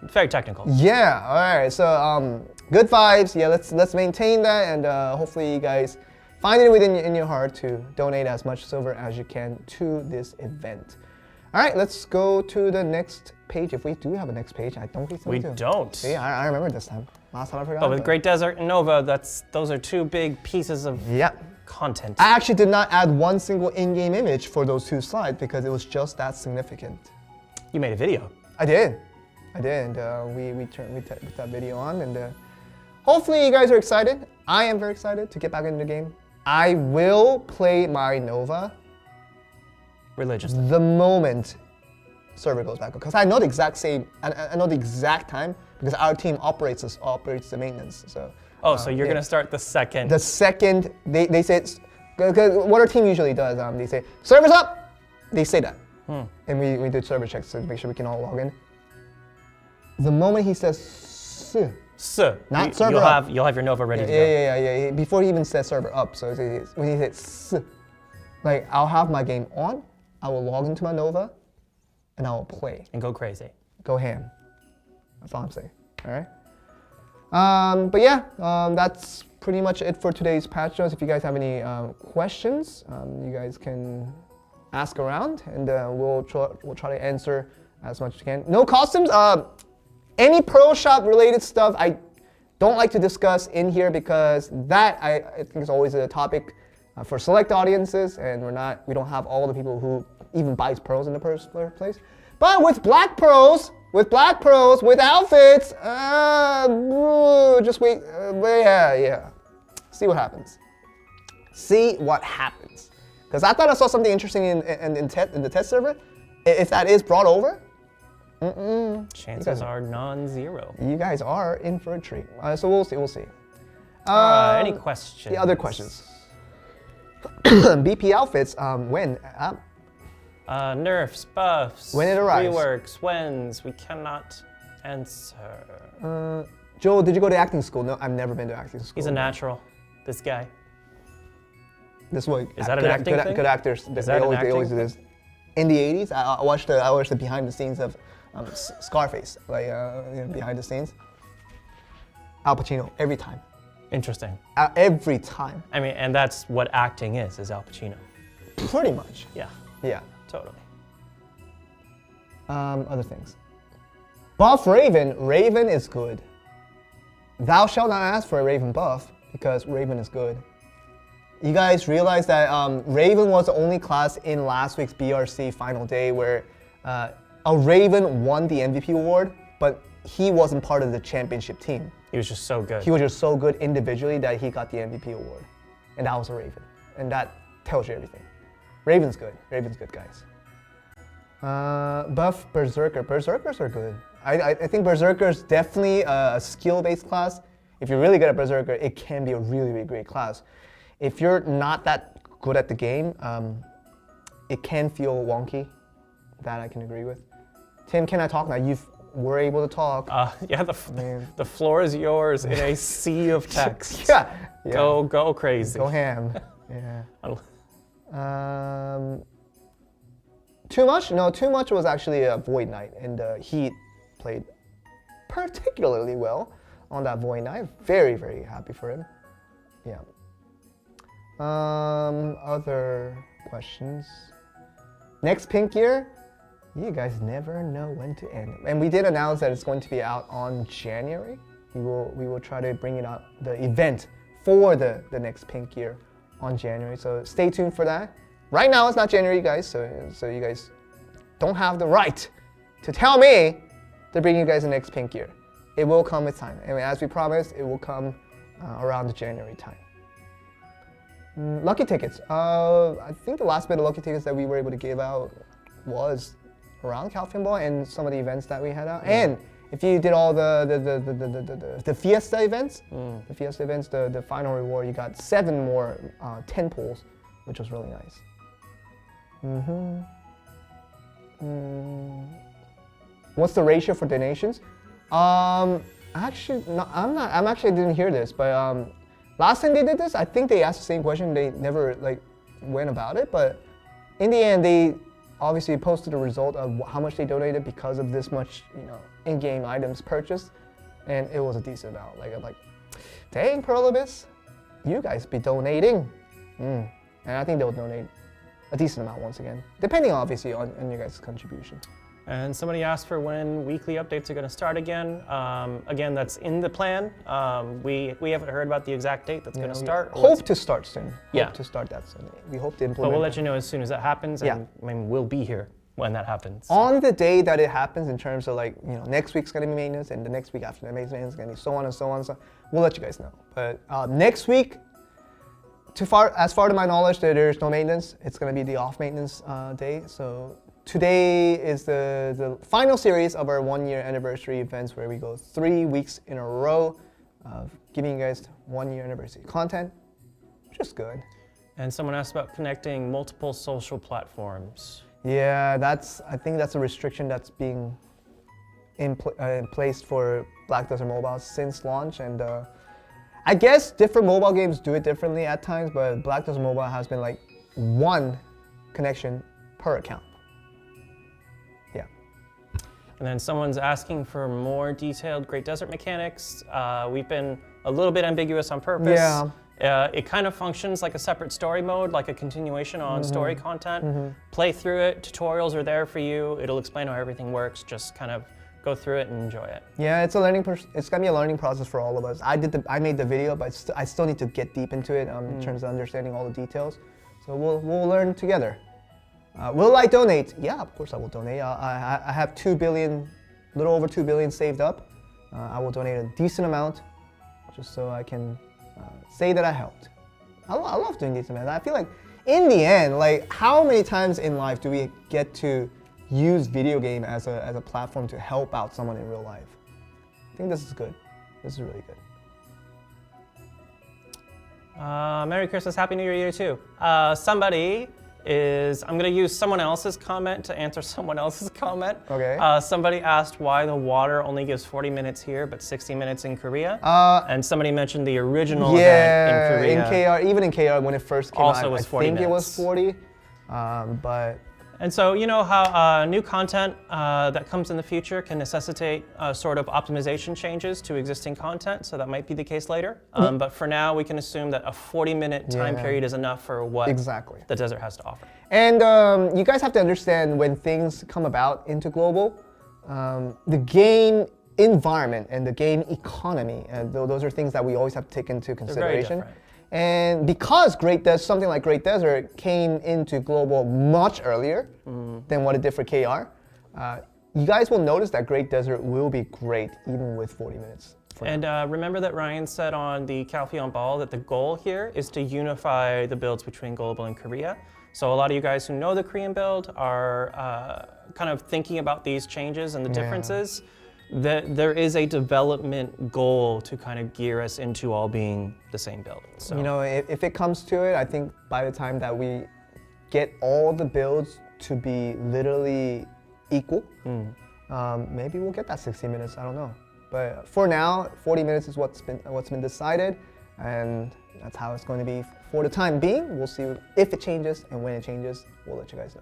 It's very technical. Yeah, all right. So good vibes. Yeah, let's maintain that, and hopefully you guys find it in your heart to donate as much silver as you can to this event. All right, let's go to the next page. If we do have a next page, I don't think we do. We don't. See, I remember this time. Last time I forgot. But with Great Desert and Nova, those are two big pieces of content. I actually did not add one single in-game image for those 2 slides because it was just that significant. You made a video. I did. And we put that video on, and hopefully you guys are excited. I am very excited to get back into the game. I will play my Nova religiously the moment server goes back, because I know the exact time, because our team operates the maintenance. So so you're gonna start the second they say it's, what our team usually does, they say server's up, they say that, and we do server checks to make sure we can all log in. the moment he says not server up. You'll have your Nova ready to go. Yeah. Before he even says server up. So when he says like I'll have my game on, I will log into my Nova, and I will play. And go crazy. Go ham. That's all I'm saying. All right. But yeah, that's pretty much it for today's patch notes. If you guys have any questions, you guys can ask around, and we'll try to answer as much as we can. No costumes. Any Pro Shop related stuff I don't like to discuss in here because that I think is always a topic for select audiences, and we don't have all the people who even buys pros in the first place. But with black pros, with outfits, just wait. Yeah. See what happens. Because I thought I saw something interesting in the test server. If that is brought over, chances are non-zero. You guys are in for a treat. So we'll see. Any questions? The other questions. BP outfits, when? Nerfs, buffs, when it arrives. Reworks, whens, we cannot answer. Joel, did you go to acting school? No, I've never been to acting school. He's a natural, this guy. This way. Is that an acting thing? Good actors, they always do this. In the 80s, I watched the behind the scenes of Scarface, like behind the scenes. Al Pacino, every time. Interesting. Every time. I mean, and that's what acting is Al Pacino. Pretty much. Yeah. Totally. Other things. Buff Raven. Raven is good. Thou shalt not ask for a Raven buff because Raven is good. You guys realize that Raven was the only class in last week's BRC final day where a Raven won the MVP award, but he wasn't part of the championship team. He was just so good. He was just so good individually that he got the MVP award. And that was a Raven. And that tells you everything. Raven's good. Raven's good, guys. Buff Berserker. Berserkers are good. I think Berserker's definitely a skill-based class. If you're really good at Berserker, it can be a really, really great class. If you're not that good at the game, it can feel wonky. That I can agree with. Tim, can I talk now? You were able to talk. Yeah, the floor is yours in a sea of text. Yeah. Go crazy. Go ham. Yeah. Too much? No, Too Much was actually a Void Knight, and he played particularly well on that Void Knight. Very, very happy for him. Yeah. Other questions? Next pink year? You guys never know when to end. And we did announce that it's going to be out on January. We will try to bring it out, the event for the next pink year on January. So stay tuned for that. Right now it's not January, guys, so you guys don't have the right to tell me to bring you guys the next pink year. It will come with time. And as we promised, it will come around the January time. Lucky tickets. I think the last bit of lucky tickets that we were able to give out was around California Ball and some of the events that we had out. And if you did all the Fiesta events, the final reward, you got 7 more 10 pulls, which was really nice. What's the ratio for donations? Actually, no, I'm actually didn't hear this, but last time they did this, I think they asked the same question. They never went about it, but in the end, they obviously posted a result of how much they donated because of this much, in-game items purchased, and it was a decent amount. I'm like, dang, Perlibus, you guys be donating, and I think they'll donate a decent amount once again, depending obviously on your guys' contribution. And somebody asked for when weekly updates are going to start again. Again, that's in the plan. We haven't heard about the exact date that's going to start. Hope to start soon. Yeah. Hope to start that soon. We hope to implement. But we'll let you know as soon as that happens. And we'll be here when that happens. On the day that it happens, in terms of next week's going to be maintenance, and the next week after that maintenance is going to be so on and so on. So we'll let you guys know. But next week, as far to my knowledge, there's no maintenance. It's going to be the off maintenance day. So today is the final series of our 1-year anniversary events where we go 3 weeks in a row of giving you guys 1-year anniversary content, which is good. And someone asked about connecting multiple social platforms. Yeah, I think that's a restriction that's being in place for Black Desert Mobile since launch, and I guess different mobile games do it differently at times, but Black Desert Mobile has been like one connection per account. Yeah. And then someone's asking for more detailed Great Desert mechanics. We've been a little bit ambiguous on purpose. Yeah. It kind of functions like a separate story mode, like a continuation on story content. Play through it, tutorials are there for you. It'll explain how everything works. Just kind of go through it and enjoy it. Yeah, it's gonna be a learning process for all of us. I made the video, but I still need to get deep into it in terms of understanding all the details. So we'll learn together. Will I donate? Yeah, of course I will donate. I have 2 billion, a little over 2 billion saved up. I will donate a decent amount, just so I can say that I helped. I love doing these events. I feel like in the end, like how many times in life do we get to use video game as a platform to help out someone in real life? I think this is good. This is really good. Merry Christmas, Happy New Year to you too. I'm gonna use someone else's comment to answer someone else's comment. Okay. Somebody asked why the water only gives 40 minutes here, but 60 minutes in Korea. And somebody mentioned the original event in Korea. In KR, even in KR when it first came also out, was I 40 think minutes. it was 40, but And so you know how new content that comes in the future can necessitate sort of optimization changes to existing content, so that might be the case later. But for now, we can assume that a 40-minute time period is enough for what the desert has to offer. And you guys have to understand when things come about into global, the game environment and the game economy, those are things that we always have to take into consideration. They're very different. And because something like Great Desert came into global much earlier than what it did for KR, you guys will notice that Great Desert will be great even with 40 minutes. And remember that Ryan said on the Calpheon Ball that the goal here is to unify the builds between global and Korea. So a lot of you guys who know the Korean build are kind of thinking about these changes and the differences. There is a development goal to kind of gear us into all being the same build. So. You know, if it comes to it, I think by the time that we get all the builds to be literally equal, maybe we'll get that 60 minutes. I don't know, but for now, 40 minutes is what's been decided, and that's how it's going to be for the time being. We'll see if it changes, and when it changes, we'll let you guys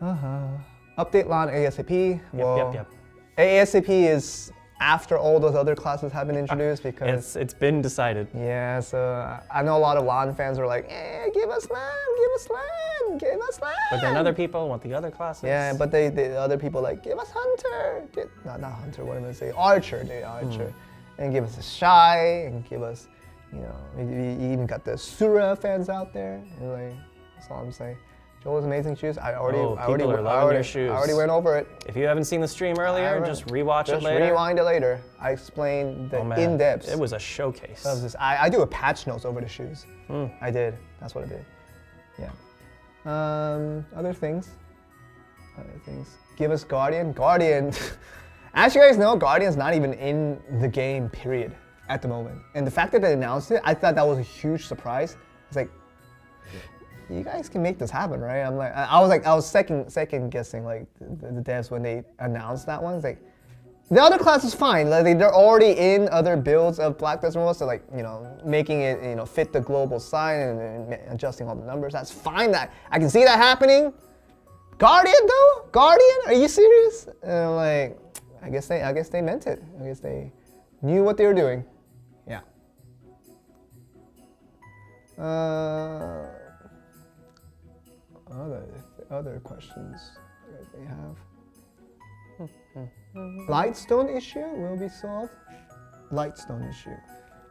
know. Update LAN ASAP. Well, Yep. ASAP is after all those other classes have been introduced because it's been decided. Yeah, so I know a lot of LAN fans are like, give us LAN, give us LAN, give us LAN. But then other people want the other classes. Yeah, but the other people like, give us Hunter. Not Hunter, what am I saying? Archer, Archer. And give us a Shy, and give us, you even got the Sura fans out there. And like, that's all I'm saying. Joel's amazing shoes. I already went over it. If you haven't seen the stream earlier, just rewatch it later. Just rewind it later. I explained the in-depths. It was a showcase. I do a patch notes over the shoes. I did. That's what I did. Yeah. Other things. Give us Guardian. Guardian. As you guys know, Guardian's not even in the game, period, at the moment. And the fact that they announced it, I thought that was a huge surprise. It's like, you guys can make this happen, right? I was second guessing like the devs when they announced that one. It's like the other class is fine. Like they're already in other builds of Black Desert Mobile, so like making it fit the global side and adjusting all the numbers. That's fine. That I can see that happening. Guardian though, Guardian, are you serious? And I'm like, I guess they meant it. I guess they knew what they were doing. Yeah. Other questions that they have. Lightstone issue will be solved. Lightstone issue.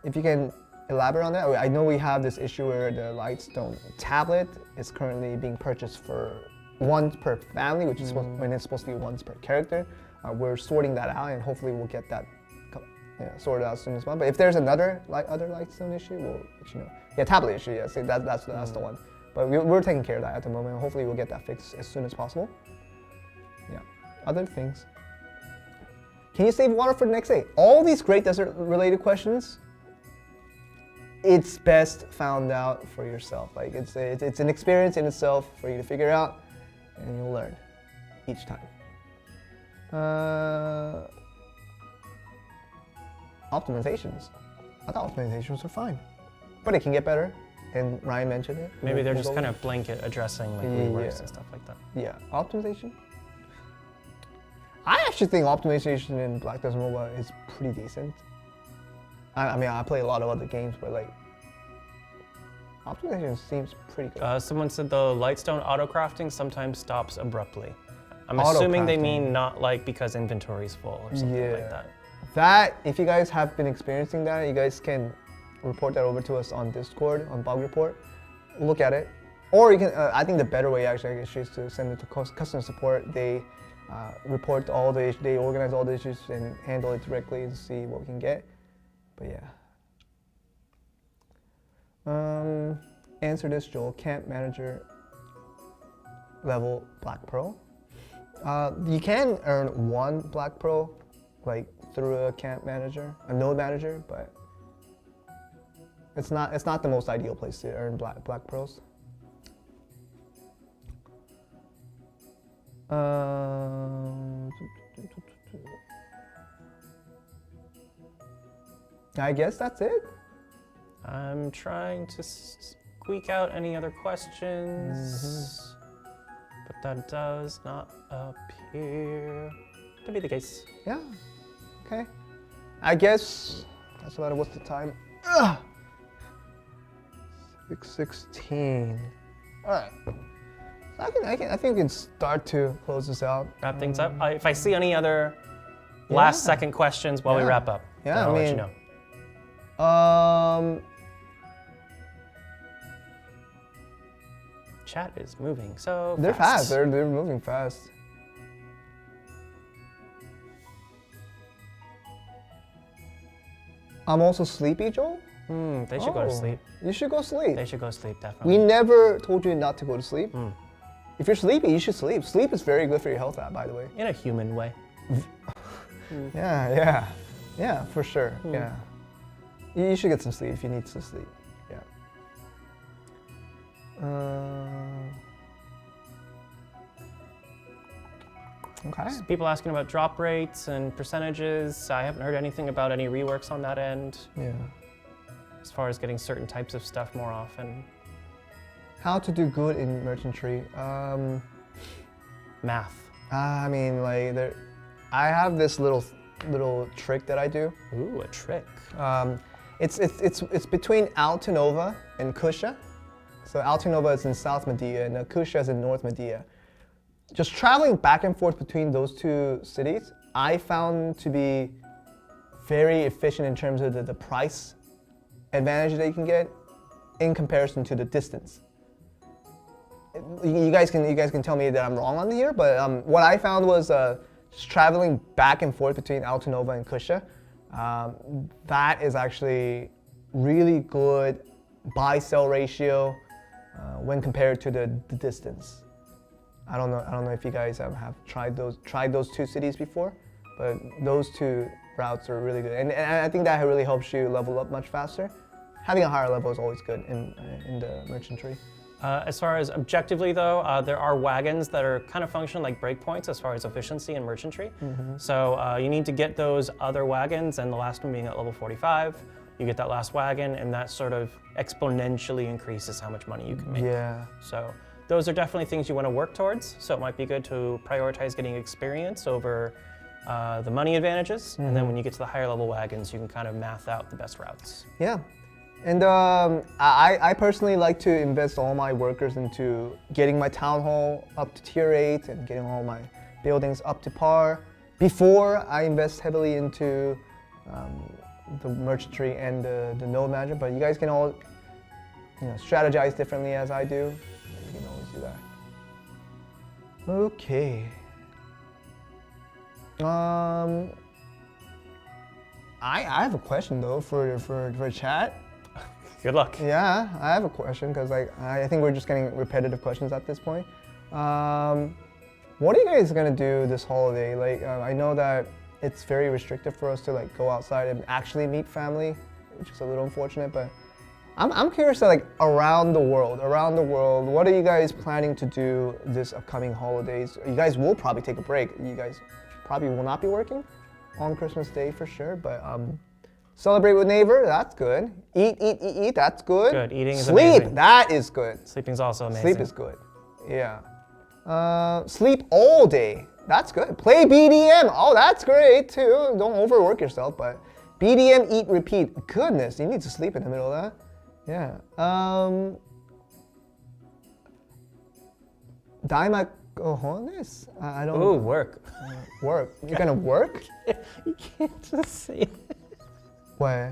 If you can elaborate on that. I know we have this issue where the Lightstone tablet is currently being purchased for one per family, which is when it's supposed to be once per character. We're sorting that out, and hopefully we'll get that sorted out as soon as possible. But if there's other Lightstone issue, we'll let you know. Yeah, tablet issue. Yeah, so that's the one. But we're taking care of that at the moment. Hopefully we'll get that fixed as soon as possible. Yeah. Other things. Can you save water for the next day? All these Great Desert related questions, it's best found out for yourself. Like it's an experience in itself for you to figure out, and you'll learn each time. Optimizations. I thought optimizations were fine, but it can get better. And Ryan mentioned it. Maybe they're just kind of blanket addressing like reworks and stuff like that. Yeah, optimization. I actually think optimization in Black Desert Mobile is pretty decent. I mean, I play a lot of other games, but like, optimization seems pretty good. Someone said the Lightstone auto-crafting sometimes stops abruptly. I'm assuming they mean not like because inventory is full or something like that. That, if you guys have been experiencing that, you guys can report that over to us on Discord, on Bug Report. Look at it. Or you can, I think the better way actually is to send it to customer support. They report all the issues, they organize all the issues and handle it directly and see what we can get. But yeah. Answer this, Joel. Camp manager level Black Pro. You can earn 1 Black Pro, like through a camp manager, a node manager, but it's not the most ideal place to earn Black Pros. I guess that's it. I'm trying to squeak out any other questions, but that does not appear to be the case. Yeah. Okay. I guess that's about it. What's the time? 6:16. All right. I think we can start to close this out. Wrap things up. If I see any other last second questions while we wrap up, then I'll let you know. Chat is moving so they're fast. They're moving fast. I'm also sleepy, Joel. They should go to sleep. You should go sleep. They should go sleep, definitely. We never told you not to go to sleep. If you're sleepy, you should sleep. Sleep is very good for your health, by the way. In a human way. Yeah, for sure. Yeah. You should get some sleep if you need to sleep. Yeah. Okay. People asking about drop rates and percentages. I haven't heard anything about any reworks on that end. Yeah. As far as getting certain types of stuff more often. How to do good in merchantry? Math. I mean, like, I have this little trick that I do. Ooh, a trick. It's between Altanova and Kusha. So Altanova is in South Medea and Kusha is in North Medea. Just traveling back and forth between those two cities, I found to be very efficient in terms of the price advantage that you can get in comparison to the distance. You guys can tell me that I'm wrong on here, but what I found was just traveling back and forth between Altanova and Kusha. That is actually really good buy-sell ratio when compared to the distance. I don't know if you guys have tried those two cities before, but those two routes are really good, and I think that really helps you level up much faster. Having a higher level is always good in the merchantry. As far as objectively though, there are wagons that are kind of function like breakpoints as far as efficiency and merchantry. So you need to get those other wagons, and the last one being at level 45, you get that last wagon, and that sort of exponentially increases how much money you can make. Yeah. So those are definitely things you want to work towards. So it might be good to prioritize getting experience over the money advantages, and then when you get to the higher level wagons, you can kind of math out the best routes. Yeah. And I personally like to invest all my workers into getting my town hall up to tier 8 and getting all my buildings up to par before I invest heavily into the merchantry and the node manager. But you guys can all strategize differently as I do. You can always do that. Okay. I have a question though for chat. Good luck. Yeah, I have a question because I think we're just getting repetitive questions at this point. What are you guys gonna do this holiday? I know that it's very restrictive for us to go outside and actually meet family, which is a little unfortunate. But I'm curious, like around the world, what are you guys planning to do this upcoming holidays? You guys will probably take a break. You guys probably will not be working on Christmas Day for sure, but celebrate with neighbor, that's good. Eat, that's good. Good, eating is Sleep, amazing. that is good. Sleeping's also amazing. Sleep is good, yeah. Sleep all day, that's good. Play BDM, oh, that's great too. Don't overwork yourself, but BDM, eat, repeat. Goodness, you need to sleep in the middle of that. Yeah. Die my cojones? I don't. Ooh, work. Work. You're gonna work? You can't just say it. What?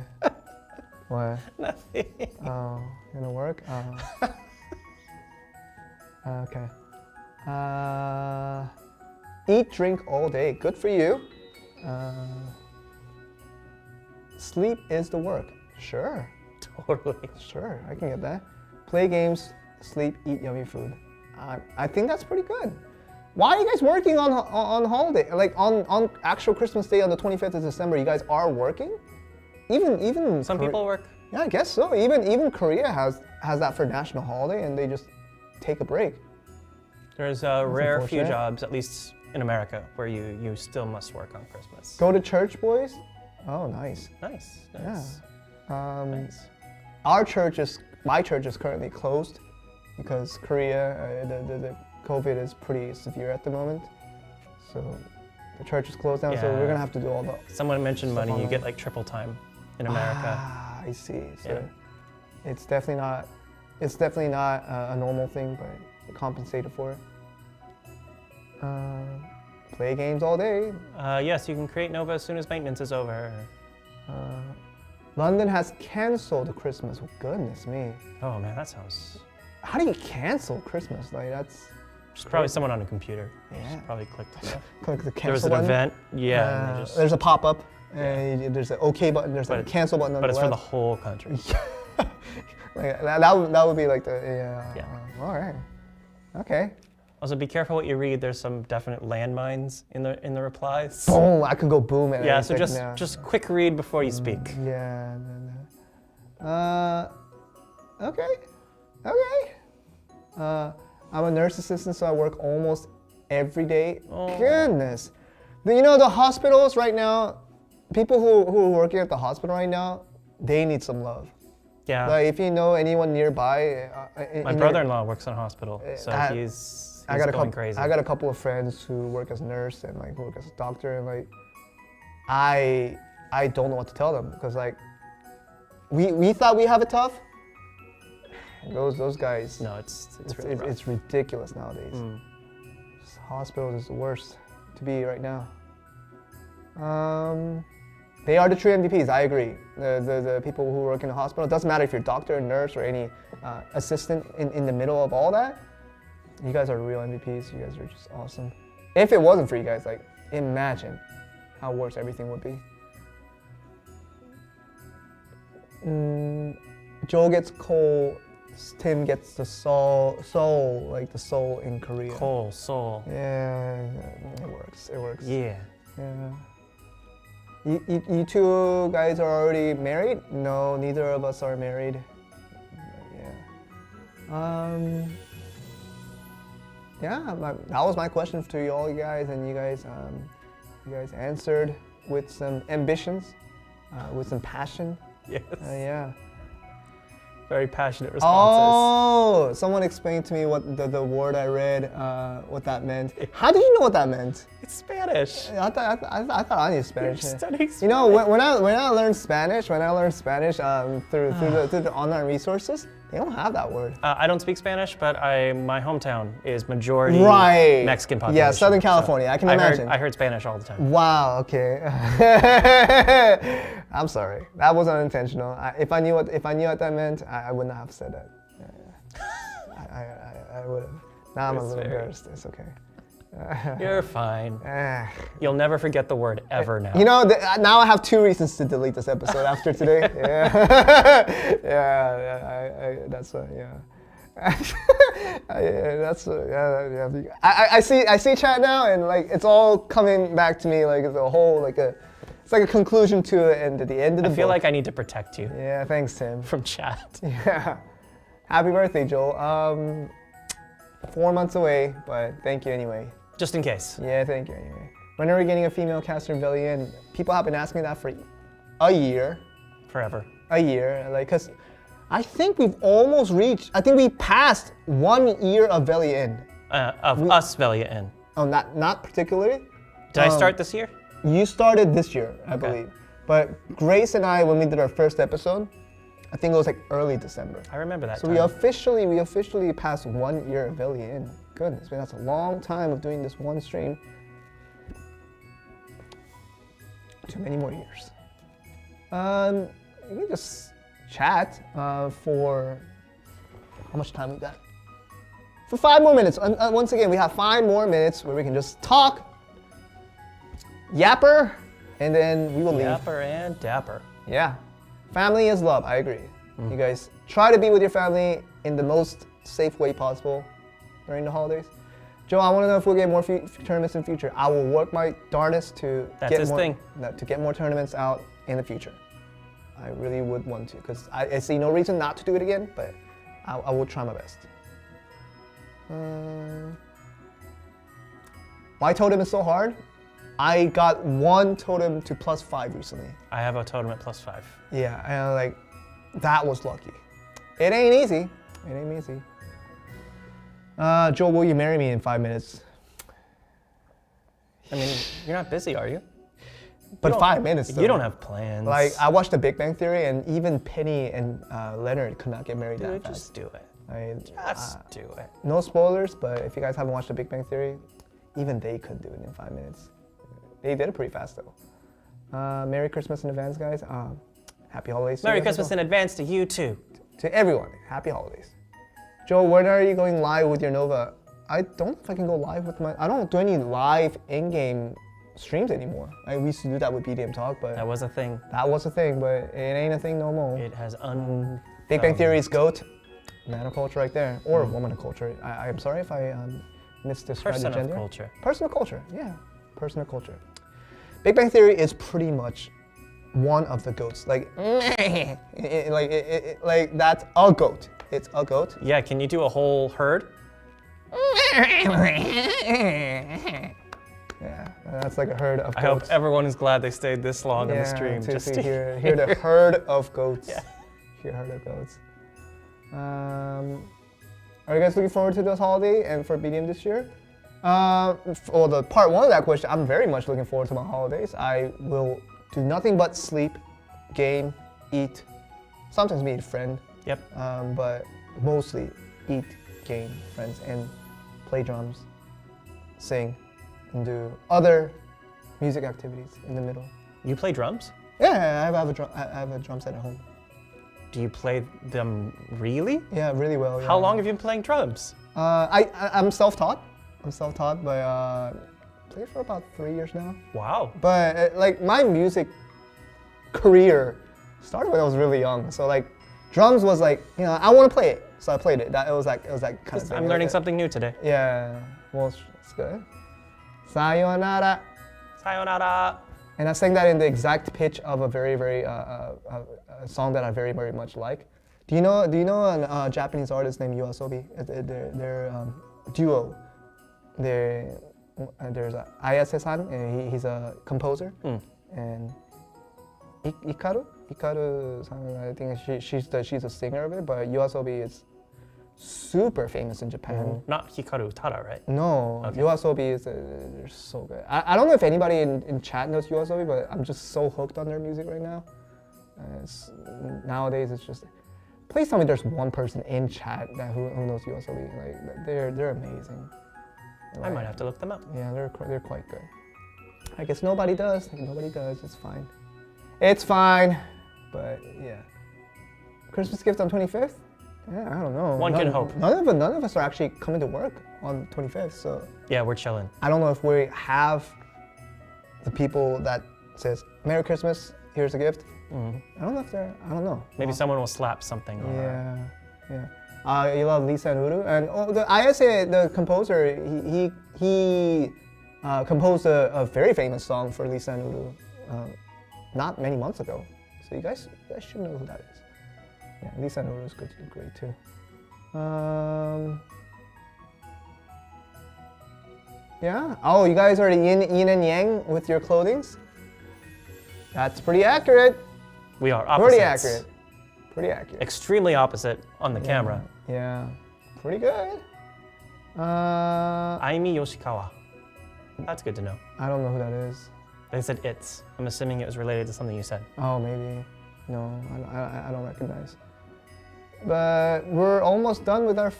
What? Nothing. Oh, you're gonna work? Okay. Eat, drink all day. Good for you. Sleep is the work. Sure. Totally. Sure, I can get that. Play games, sleep, eat yummy food. I think that's pretty good. Why are you guys working on holiday? Like on actual Christmas Day on the 25th of December, you guys are working? Even Some people work. Yeah, I guess so. Even Korea has that for national holiday, and they just take a break. There's a rare few unfortunate. jobs, at least in America, where you still must work on Christmas. Go to church, boys. Oh, nice. Nice. Yeah. Nice. My church is currently closed because Korea, the COVID is pretty severe at the moment. So the church is closed down, so Yeah. we're gonna have to do all the. Someone mentioned Stuff money. You online. get like triple time in America. Ah, I see. So Yeah. it's definitely not a normal thing, but you're compensated for it. Play games all day. Yes, you can create Nova as soon as maintenance is over. London has canceled Christmas. Oh, goodness me. Oh man, that sounds. How do you cancel Christmas? Like that's Just probably someone on a computer. Yeah. Just probably clicked. click the There was cancel an button. event. Yeah. and they just, There's a pop-up. And there's an OK button. There's a But- cancel button on but the it's for the left. whole country. Like, that would be like the Yeah. all right. Okay. Also, be careful what you read. There's some definite landmines in the replies. Boom! I could go boom at Yeah. any So second now. just quick read before you speak. Yeah. No. Okay. I'm a nurse assistant, so I work almost every day. Oh. Goodness. You know the hospitals right now. People who are working at the hospital right now, they need some love. Yeah. Like if you know anyone nearby. My brother-in-law works in a hospital, so I- he's I got a going couple. crazy. I got a couple of friends who work as a nurse and like who work as a doctor, and like I don't know what to tell them because like we thought we have it tough. Those guys. No, it's really rough. It's ridiculous nowadays. Hospitals is the worst to be right now. They are the true MVPs. I agree. The people who work in the hospital. It doesn't matter if you're a doctor, nurse, or any assistant in the middle of all that. You guys are real MVPs. You guys are just awesome. If it wasn't for you guys, like, imagine how worse everything would be. Joe gets coal, Tim gets the soul, like the soul in Korea. Coal, soul. Yeah, it works. It works. Yeah. Yeah. You two guys are already married? No, neither of us are married. Yeah. Yeah, that was my question to you all, you guys, and you guys answered with some ambitions, with some passion. Yes. Yeah. Very passionate responses. Oh, someone explained to me what the word I read, what that meant. How did you know what that meant? It's Spanish. I thought I knew Spanish. You're studying Spanish. You know, when I learned Spanish, through the online resources, they don't have that word. I don't speak Spanish, but my hometown is majority Right. Mexican population. Yeah, Southern California. I can imagine. I heard Spanish all the time. Wow. Okay. I'm sorry. That was unintentional. If I knew what that meant, I would not have said that. Yeah. I would have. Now I'm a little embarrassed. It's okay. You're fine. Eh. You'll never forget the word ever now. You know, now I have 2 reasons to delete this episode after today. Yeah. That's yeah. I see chat now, and like it's all coming back to me like the whole like a It's like a conclusion to the end of the book. I feel like I need to protect you Yeah, thanks, Tim. from chat. Yeah. Happy birthday, Joel. 4 months away, but thank you anyway. Just in case. Yeah, thank you anyway. When are we getting a female caster in Velia? And people have been asking me that for a year. Forever. A year, like, cause I think we've almost reached. I think we passed 1 year of Velia in. Us Velia in. Oh, not particularly. Did I start this year? You started this year, I believe. But Grace and I, when we did our first episode, I think it was like early December. I remember that So time. we officially passed 1 year of Velia in. Goodness, man, that's a long time of doing this one stream. Too many more years. You can just chat for how much time we got? For 5 more minutes. Once again, we have 5 more minutes where we can just talk, yapper, and then we will leave. Yapper and dapper. Yeah. Family is love, I agree. You guys try to be with your family in the most safe way possible during the holidays. Joe, I want to know if we'll get more tournaments in the future. I will work my darnest to get more tournaments out in the future. I really would want to, because I see no reason not to do it again, but I will try my best. Why totem is so hard? I got 1 totem to +5 recently. I have a totem at +5. Yeah, and like, that was lucky. It ain't easy. It ain't easy. Joel, will you marry me in 5 minutes? I mean, you're not busy, are you? But 5 minutes, though. You don't have plans. Like, I watched The Big Bang Theory, and even Penny and Leonard could not get married that fast. Just do it. Just do it. No spoilers, but if you guys haven't watched The Big Bang Theory, even they could do it in 5 minutes. They did it pretty fast, though. Merry Christmas in advance, guys. Happy holidays. Merry Christmas in advance to you, too. To everyone, happy holidays. Joe, when are you going live with your Nova? I don't know if I can go live with my... I don't do any live in-game streams anymore. We used to do that with BDM Talk, but... That was a thing. That was a thing, but it ain't a thing no more. It has Big Bang Theory's GOAT. Man of culture right there. Or woman of culture. I'm sorry if I misdescribed the gender. Person of culture. Personal culture, yeah. Personal culture. Big Bang Theory is pretty much one of the GOATs. Like, like that's a GOAT. It's a GOAT. Yeah, can you do a whole herd? Yeah, that's like a herd of goats. I hope everyone is glad they stayed this long on the stream. To hear the herd of goats. Yeah. Hear herd of goats. Are you guys looking forward to this holiday and for BDM this year? For the part 1 of that question, I'm very much looking forward to my holidays. I will do nothing but sleep, game, eat, sometimes meet a friend. Yep. But mostly eat, game, friends, and play drums, sing, and do other music activities in the middle. You play drums? Yeah, I have a drum set at home. Do you play them really? Yeah, really well. How long have you been playing drums? I'm self-taught. But played for about 3 years now. Wow. But like my music career started when I was really young. So like drums was like, you know, I want to play it, so I played it. It was like kind of. I'm learning something new today. Yeah, well, it's good. Sayonara. Sayonara. And I sang that in the exact pitch of a very a song that I very much like. Do you know a Japanese artist named Yoasobi? They're duo. There's Ayase-san, and he's a composer, and Hikaru-san, I think she's a singer of it, but Yoasobi is super famous in Japan. Not Hikaru Tada, right? No, okay. Yoasobi they're so good. I don't know if anybody in chat knows Yoasobi, but I'm just so hooked on their music right now. Nowadays, it's just. Please tell me there's one person in chat who knows Yoasobi. Like they're amazing. I might have to look them up. Yeah, they're quite good. I guess nobody does. Nobody does. It's fine. It's fine. But yeah. Christmas gift on 25th? Yeah, I don't know. One can hope. None of us are actually coming to work on 25th, so. Yeah, we're chilling. I don't know if we have the people that says Merry Christmas. Here's a gift. I don't know if they're. I don't know. Maybe someone will slap something. Yeah. You love Lisa and Uru, and the Ayase, the composer, he composed a very famous song for Lisa and Uru not many months ago. So you guys should know who that is. Yeah, at least I know it was great too. Yeah. Oh, you guys are the yin and yang with your clothings? That's pretty accurate. We are opposites. Pretty accurate. Pretty accurate. Extremely opposite on the camera. Yeah. Pretty good. Aimi Yoshikawa. That's good to know. I don't know who that is. They said it's. I'm assuming it was related to something you said. Oh, maybe. No, I don't recognize. But we're almost done with our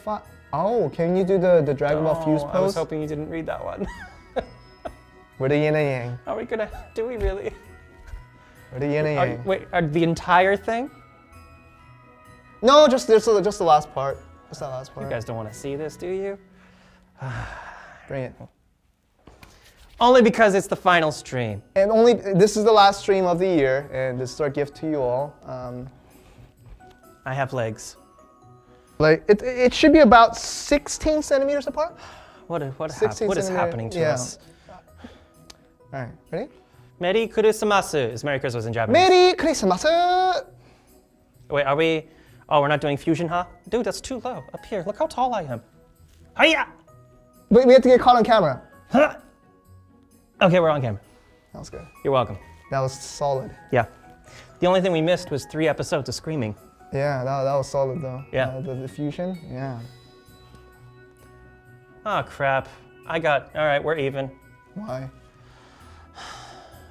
Oh, can you do the Dragon Ball Fuse pose? I was hoping you didn't read that one. We're the yin and yang. Are we gonna? Do we really? We're the yin and yang. Wait, the entire thing? No, just the last part. Just that last part. You guys don't want to see this, do you? Bring it. Only because it's the final stream. And this is the last stream of the year, and this is our gift to you all. I have legs. Like it should be about 16 centimeters apart. What is happening to us? All right, ready? Merry Christmas is Merry Christmas in Japanese. Merry Christmas! Wait, are we? Oh, we're not doing fusion, huh? Dude, that's too low. Up here, look how tall I am. Hiya! Wait, we have to get caught on camera. Huh? Okay, we're on camera. That was good. You're welcome. That was solid. Yeah. The only thing we missed was 3 episodes of screaming. Yeah, that was solid though. Yeah. The fusion, yeah. Oh crap. All right, we're even. Why?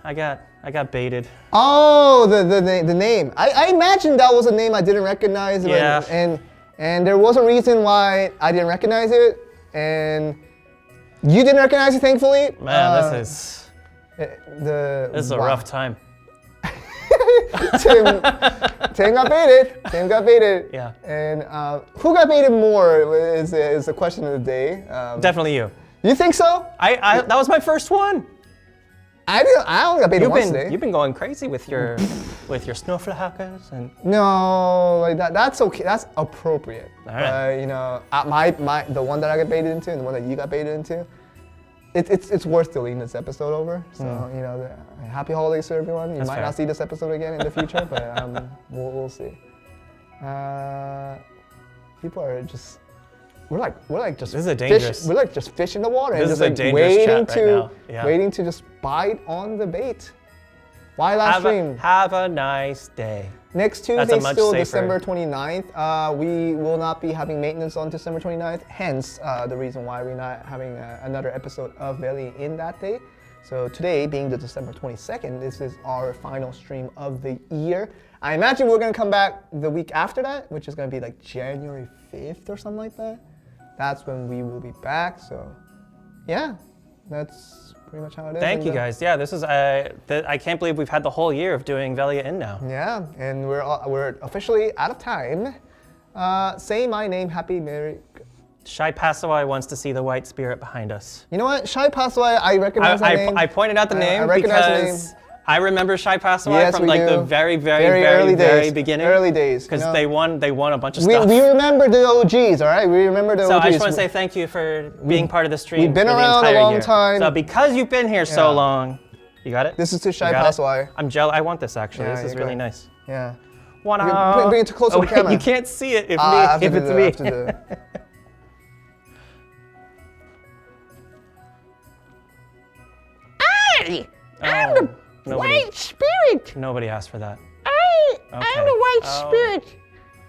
I got baited. Oh, the name. I imagined that was a name I didn't recognize. Yeah. And there was a reason why I didn't recognize it, and you didn't recognize it, thankfully. Man, this is a wow. rough time. Tim got baited. Tim got baited. Yeah. And who got baited more is the question of the day. Definitely you. You think so? That was my first one. I only got baited once today. You've been going crazy with your Snowflake and. No, like that's okay. That's appropriate. All right. You know, the one that I got baited into and the one that you got baited into, it's worth deleting this episode over. So you know, happy holidays to everyone. You might not see this episode again in the future, but we'll see. People are just. We're like just. This is a dangerous. We're like just fish in the water. This and is just a like dangerous chat right now. Yeah. Waiting to just bite on the bait. Why last stream? Have a nice day. Next Tuesday, still safer. December 29th. We will not be having maintenance on December 29th, hence the reason why we're not having another episode of Velia in that day. So today, being the December 22nd, this is our final stream of the year. I imagine we're going to come back the week after that, which is going to be like January 5th or something like that. That's when we will be back. So yeah, that's pretty much how it is. Thank you guys. Yeah, this is I can't believe we've had the whole year of doing Velia in now. Yeah, and we're officially out of time. Say my name, Happy Merry. Shai Pasawai wants to see the white spirit behind us. You know what? Shai Pasawai, I recognize that name. I pointed out the name I recognize because the name. I remember Shai Pasawai from like do. the very early beginning. Early days. Because they won a bunch of stuff. We remember the OGs, all right? We remember the OGs. So I just want to say thank you for being part of the stream. We've been for around the entire a long year. time. So because you've been here so long, you got it? This is to Shai Pasawai. I'm jealous. I want this actually. Yeah, this is really nice. Yeah. Wanna bring it too close to the camera. You can't see it if it's me. I'm the white spirit. Nobody asked for that. I'm the white spirit.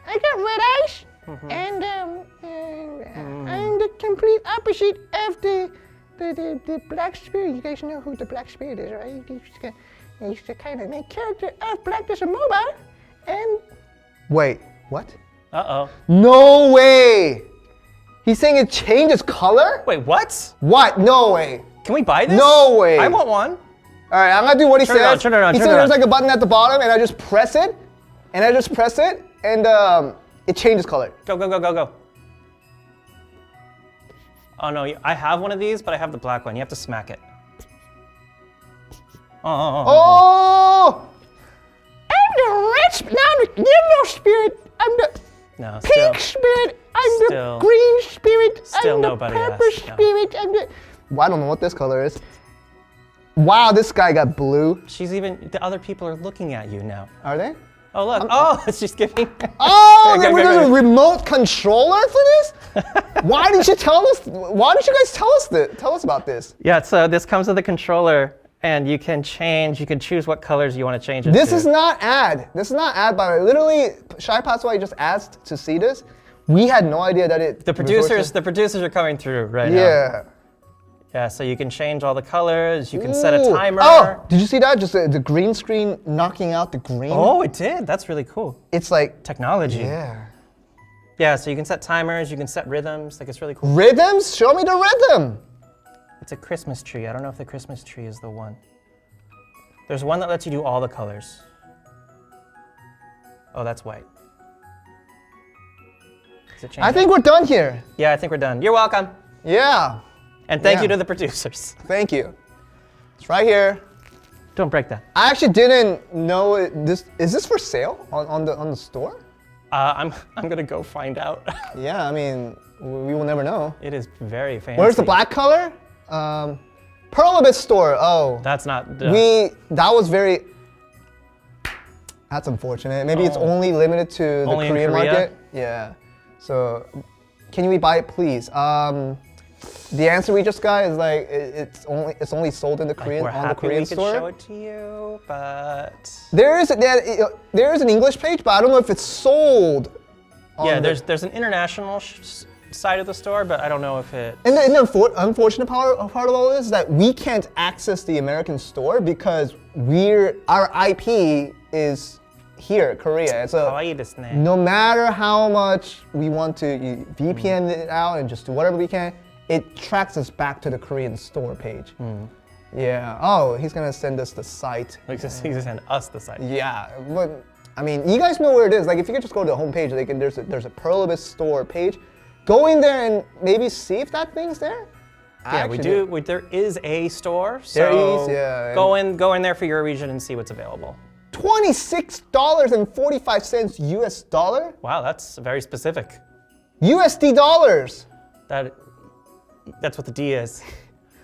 I got red eyes, and I'm the complete opposite of the black spirit. You guys know who the black spirit is, right? He's the kind of main character of Black Desert Mobile, and. Wait, what? Uh-oh. No way! He's saying it changes color? Wait, what? What? No way. Can we buy this? No way. I want one. All right, I'm gonna do what he says. Turn it on. He said there's like a button at the bottom, and I just press it, and it changes color. Go. Oh no, I have one of these, but I have the black one. You have to smack it. Oh! I'm the red spirit. I'm the yellow spirit. I'm the pink spirit. I'm the green spirit. Still I'm the nobody purple asked. spirit. I'm the. Well, I don't know what this color is. Wow, this guy got blue. The other people are looking at you now. Are they? Oh, look. She's giving. Oh, there's a remote controller for this? Why didn't you tell us? Why didn't you guys tell us about this? Yeah, so this comes with a controller, and you can choose what colors you want to change it to. This is not ad. This is not ad, by the way. Literally, Shy Patswai just asked to see this. We had no idea that it. The producers are coming through right now. Yeah. Yeah, so you can change all the colors. You can set a timer. Oh, did you see that? Just the green screen knocking out the green. Oh, it did. That's really cool. It's like Technology. Yeah. Yeah, so you can set timers. You can set rhythms. Like, it's really cool. Rhythms? Show me the rhythm. It's a Christmas tree. I don't know if the Christmas tree is the one. There's one that lets you do all the colors. Oh, that's white. Does it change I think we're done here. Yeah, I think we're done. You're welcome. Yeah. And thank you to the producers. Thank you. It's right here. Don't break that. I actually didn't know this. Is this for sale on the store? I'm gonna go find out. Yeah, I mean, we will never know. It is very fancy. Where's the black color? Pearl Abyss store. Oh. That's not. That was very. That's unfortunate. Maybe it's only limited to the Only in Korean Korea? market. Yeah. So, can we buy it, please? The answer we just got is like it's only sold in the Korean on the Korean store. We're happy we could show it to you, but There is an English page, but I don't know if it's sold. yeah, there's an international side of the store, but I don't know if it. And the unfortunate part of all this is that we can't access the American store because our IP is here, Korea. So no matter how much we want to VPN it out and just do whatever we can, it tracks us back to the Korean store page. Yeah. Oh, he's gonna send us the site. He's gonna send us the site. Yeah, but I mean, you guys know where it is. Like, if you could just go to the homepage, there's a Pearl Abyss store page. Go in there and maybe see if that thing's there. Yeah, there is a store. So there is, yeah. Go in there for your region and see what's available. $26.45 US dollar. Wow, that's very specific. USD dollars. That's what the D is.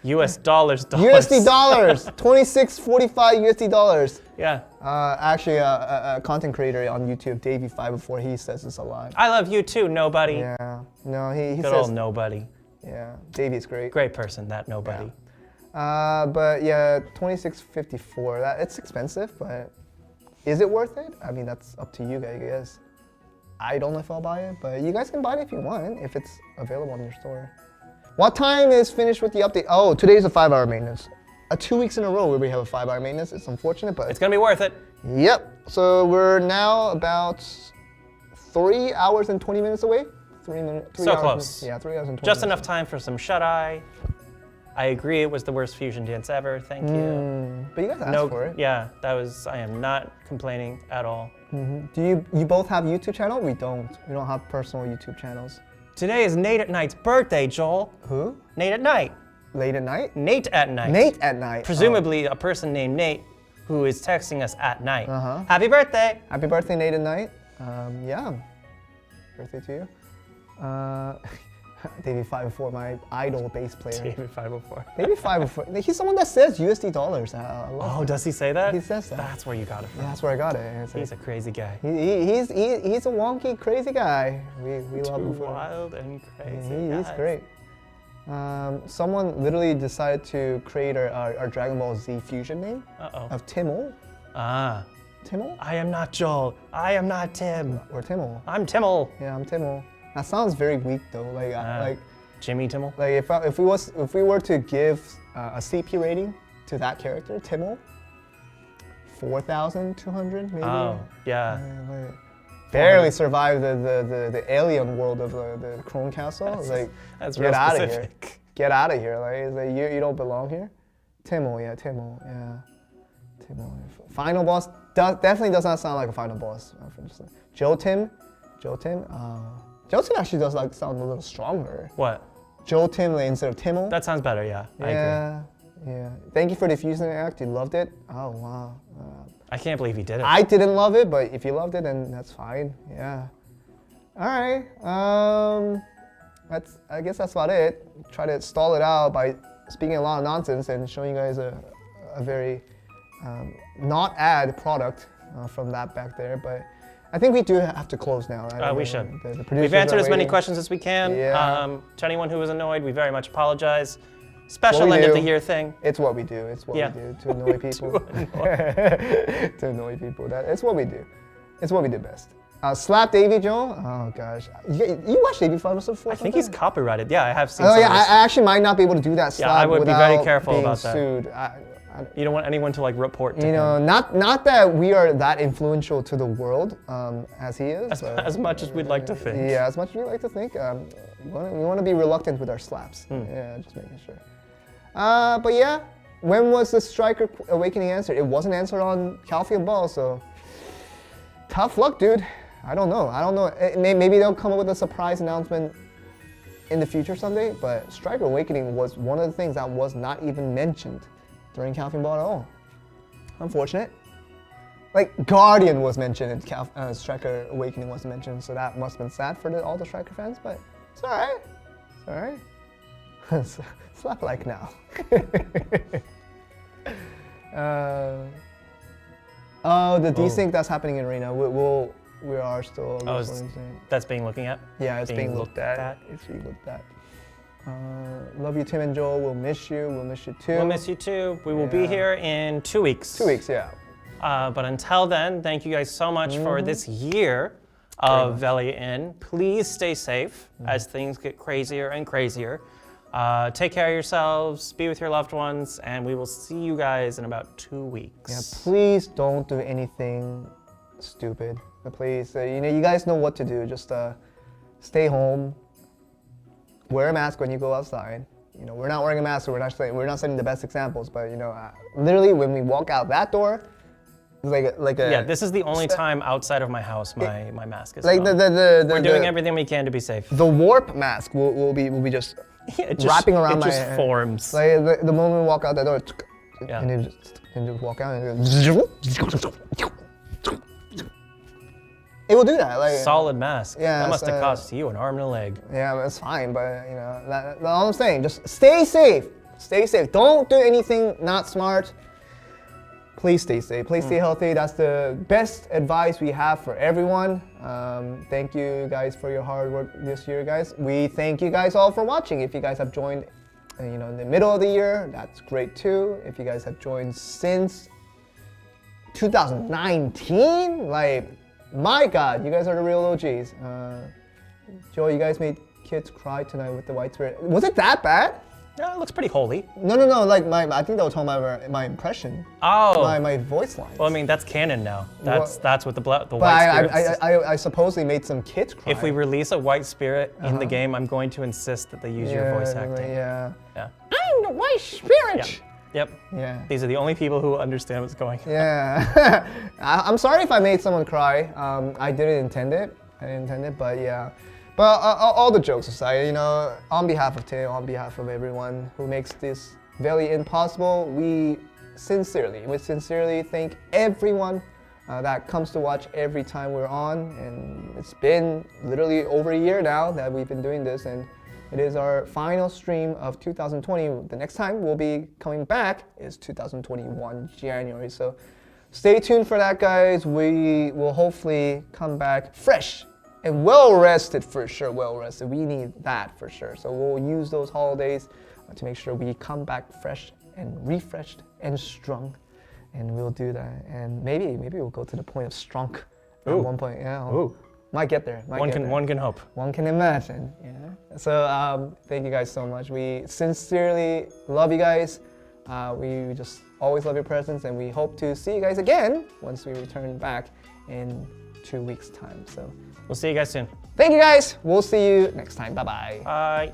US dollars. USD dollars. 26.45 USD dollars. Yeah. Actually, a content creator on YouTube, Davey504, he says this a lot. I love you too, nobody. Yeah. No, he Good says. old nobody. Yeah, Davey's great. Great person, that nobody. Yeah. But yeah, 26.54. It's expensive, but is it worth it? I mean, that's up to you guys, I guess. I don't know if I'll buy it, but you guys can buy it if you want, if it's available in your store. What time is finished with the update? Oh, today's a 5-hour maintenance. 2 weeks in a row where we have a 5-hour maintenance. It's unfortunate, but it's gonna be worth it. Yep. So we're now about 3 hours and 20 minutes away. 3 minutes. So close. 3 hours and 20 Just minutes. enough time for some shut-eye. I agree, it was the worst fusion dance ever. Thank you. But you guys asked for it. Yeah, I am not complaining at all. Do you both have YouTube channel? We don't. We don't have personal YouTube channels. Today is Nate at Night's birthday, Joel. Who? Nate at Night. Late at night? Nate at Night. Nate at night. Presumably a person named Nate who is texting us at night. Happy birthday! Happy birthday, Nate at night. Yeah. Birthday to you. Davey504, my idol bass player. Davey504. Davey504. He's the one that says USD dollars. Oh, does he say that? He says that. That's where you got it from. Yeah, that's where I got it. He's a crazy guy. He's a wonky, crazy guy. We love him for it. Wild and crazy. He's great. Someone literally decided to create our Dragon Ball Z fusion name of Timo. Ah. Timo? I am not Joel. I am not Tim. Or Timo. I'm Timmel. Yeah, I'm Timo. That sounds very weak though. Like Jimmy Timmel. Like if we were to give a CP rating to that character, Timo, 4,200 maybe. Oh yeah. Barely survived the alien world of the Chrome Castle. That's get out of here. Get out of here. Like you don't belong here. Timo, yeah. Timo. Final boss definitely does not sound like a final boss. Jotim. Jotim actually does sound a little stronger. What? Jotim instead of Timo. That sounds better, yeah. I agree. Yeah. Thank you for the fusion act. You loved it. Oh wow. I can't believe he did it. I didn't love it, but if you loved it, then that's fine. Yeah. All right. I guess that's about it. Try to stall it out by speaking a lot of nonsense and showing you guys a a very not ad product from that back there, but I think we do have to close now. We should. The We've answered as many waiting. questions as we can. Yeah. To anyone who was annoyed, we very much apologize. Special What we end of do. the year thing. It's what we do. It's what Yeah. we do to annoy people. To annoy people. It's what we do. It's what we do best. Slap Davy Joe. Oh gosh, you watched Davy Farmers before? I think he's copyrighted. Yeah, I have seen. Oh some yeah, of his- I actually might not be able to do that slap. I would be very without careful being about that. sued. You don't want anyone to like report to You know, him. not that we are that influential to the world as he is. As much as we'd like to think. Yeah, as much as we like to think. We want to be reluctant with our slaps. Yeah, just making sure. But yeah, when was the Striker Awakening answered? It wasn't answered on Calfield Ball, so tough luck, dude. I don't know. Maybe they'll come up with a surprise announcement in the future someday, but Striker Awakening was one of the things that was not even mentioned during Calfield Ball at all. Unfortunate. Like, Guardian was mentioned and Striker Awakening wasn't mentioned, so that must have been sad for all the Striker fans, but it's alright. It's alright. Slap like now. The desync that's happening in Arena, we are still That's being looking at? Yeah, it's being looked at. It's being looked at. Love you, Tim and Joel. We'll miss you. We'll miss you too. We'll miss you too. We will be here in 2 weeks. 2 weeks, yeah. But until then, thank you guys so much for this year of Velia In. Please stay safe as things get crazier and crazier. Take care of yourselves, be with your loved ones, and we will see you guys in about 2 weeks. Yeah, please don't do anything stupid. Please, you guys know what to do. Just stay home. Wear a mask when you go outside. We're not wearing a mask, so we're not setting the best examples. But literally, when we walk out that door, it's like a Yeah, this is the only time outside of my house my mask is like on. We're doing everything we can to be safe. The warp mask will be just wrapping around my It just head. forms. Like the moment we walk out that door, Yeah. and just walk out and it will do that. Like Solid mask. Yeah, That must have so- cost you an arm and a leg. Yeah, it's fine, but that's all I'm saying. Just stay safe. Stay safe. Don't do anything not smart. Please stay safe. Please stay healthy. That's the best advice we have for everyone. Thank you guys for your hard work this year, guys. We thank you guys all for watching. If you guys have joined, in the middle of the year, that's great too. If you guys have joined since 2019, like, my God, you guys are the real OGs. Joe, you guys made kids cry tonight with the White Spirit. Was it that bad? Yeah, it looks pretty holy. No. Like I think they were talking about my impression. Oh. My voice lines. Well, I mean, that's canon now. That's what the but white spirits. I supposedly made some kids cry. If we release a white spirit in the game, I'm going to insist that they use your voice acting. Yeah. Yeah. I'm the white spirit. Yeah. Yep. Yeah. These are the only people who understand what's going on. Yeah. I'm sorry if I made someone cry. I didn't intend it. But yeah. But all the jokes aside, on behalf of Tim, on behalf of everyone who makes this Velia In possible, we sincerely thank everyone that comes to watch every time we're on. And it's been literally over a year now that we've been doing this, and it is our final stream of 2020. The next time we'll be coming back is 2021 January. So stay tuned for that, guys. We will hopefully come back fresh and well-rested for sure, well-rested. We need that for sure. So we'll use those holidays to make sure we come back fresh and refreshed and strong. And we'll do that. And maybe we'll go to the point of strong at one point. Yeah, Ooh. Might get there. One can hope. One can imagine, yeah. So thank you guys so much. We sincerely love you guys. We just always love your presence, and we hope to see you guys again once we return back in 2 weeks' time. So We'll see you guys soon. thank you guys. We'll see you next time. Bye-bye. Bye.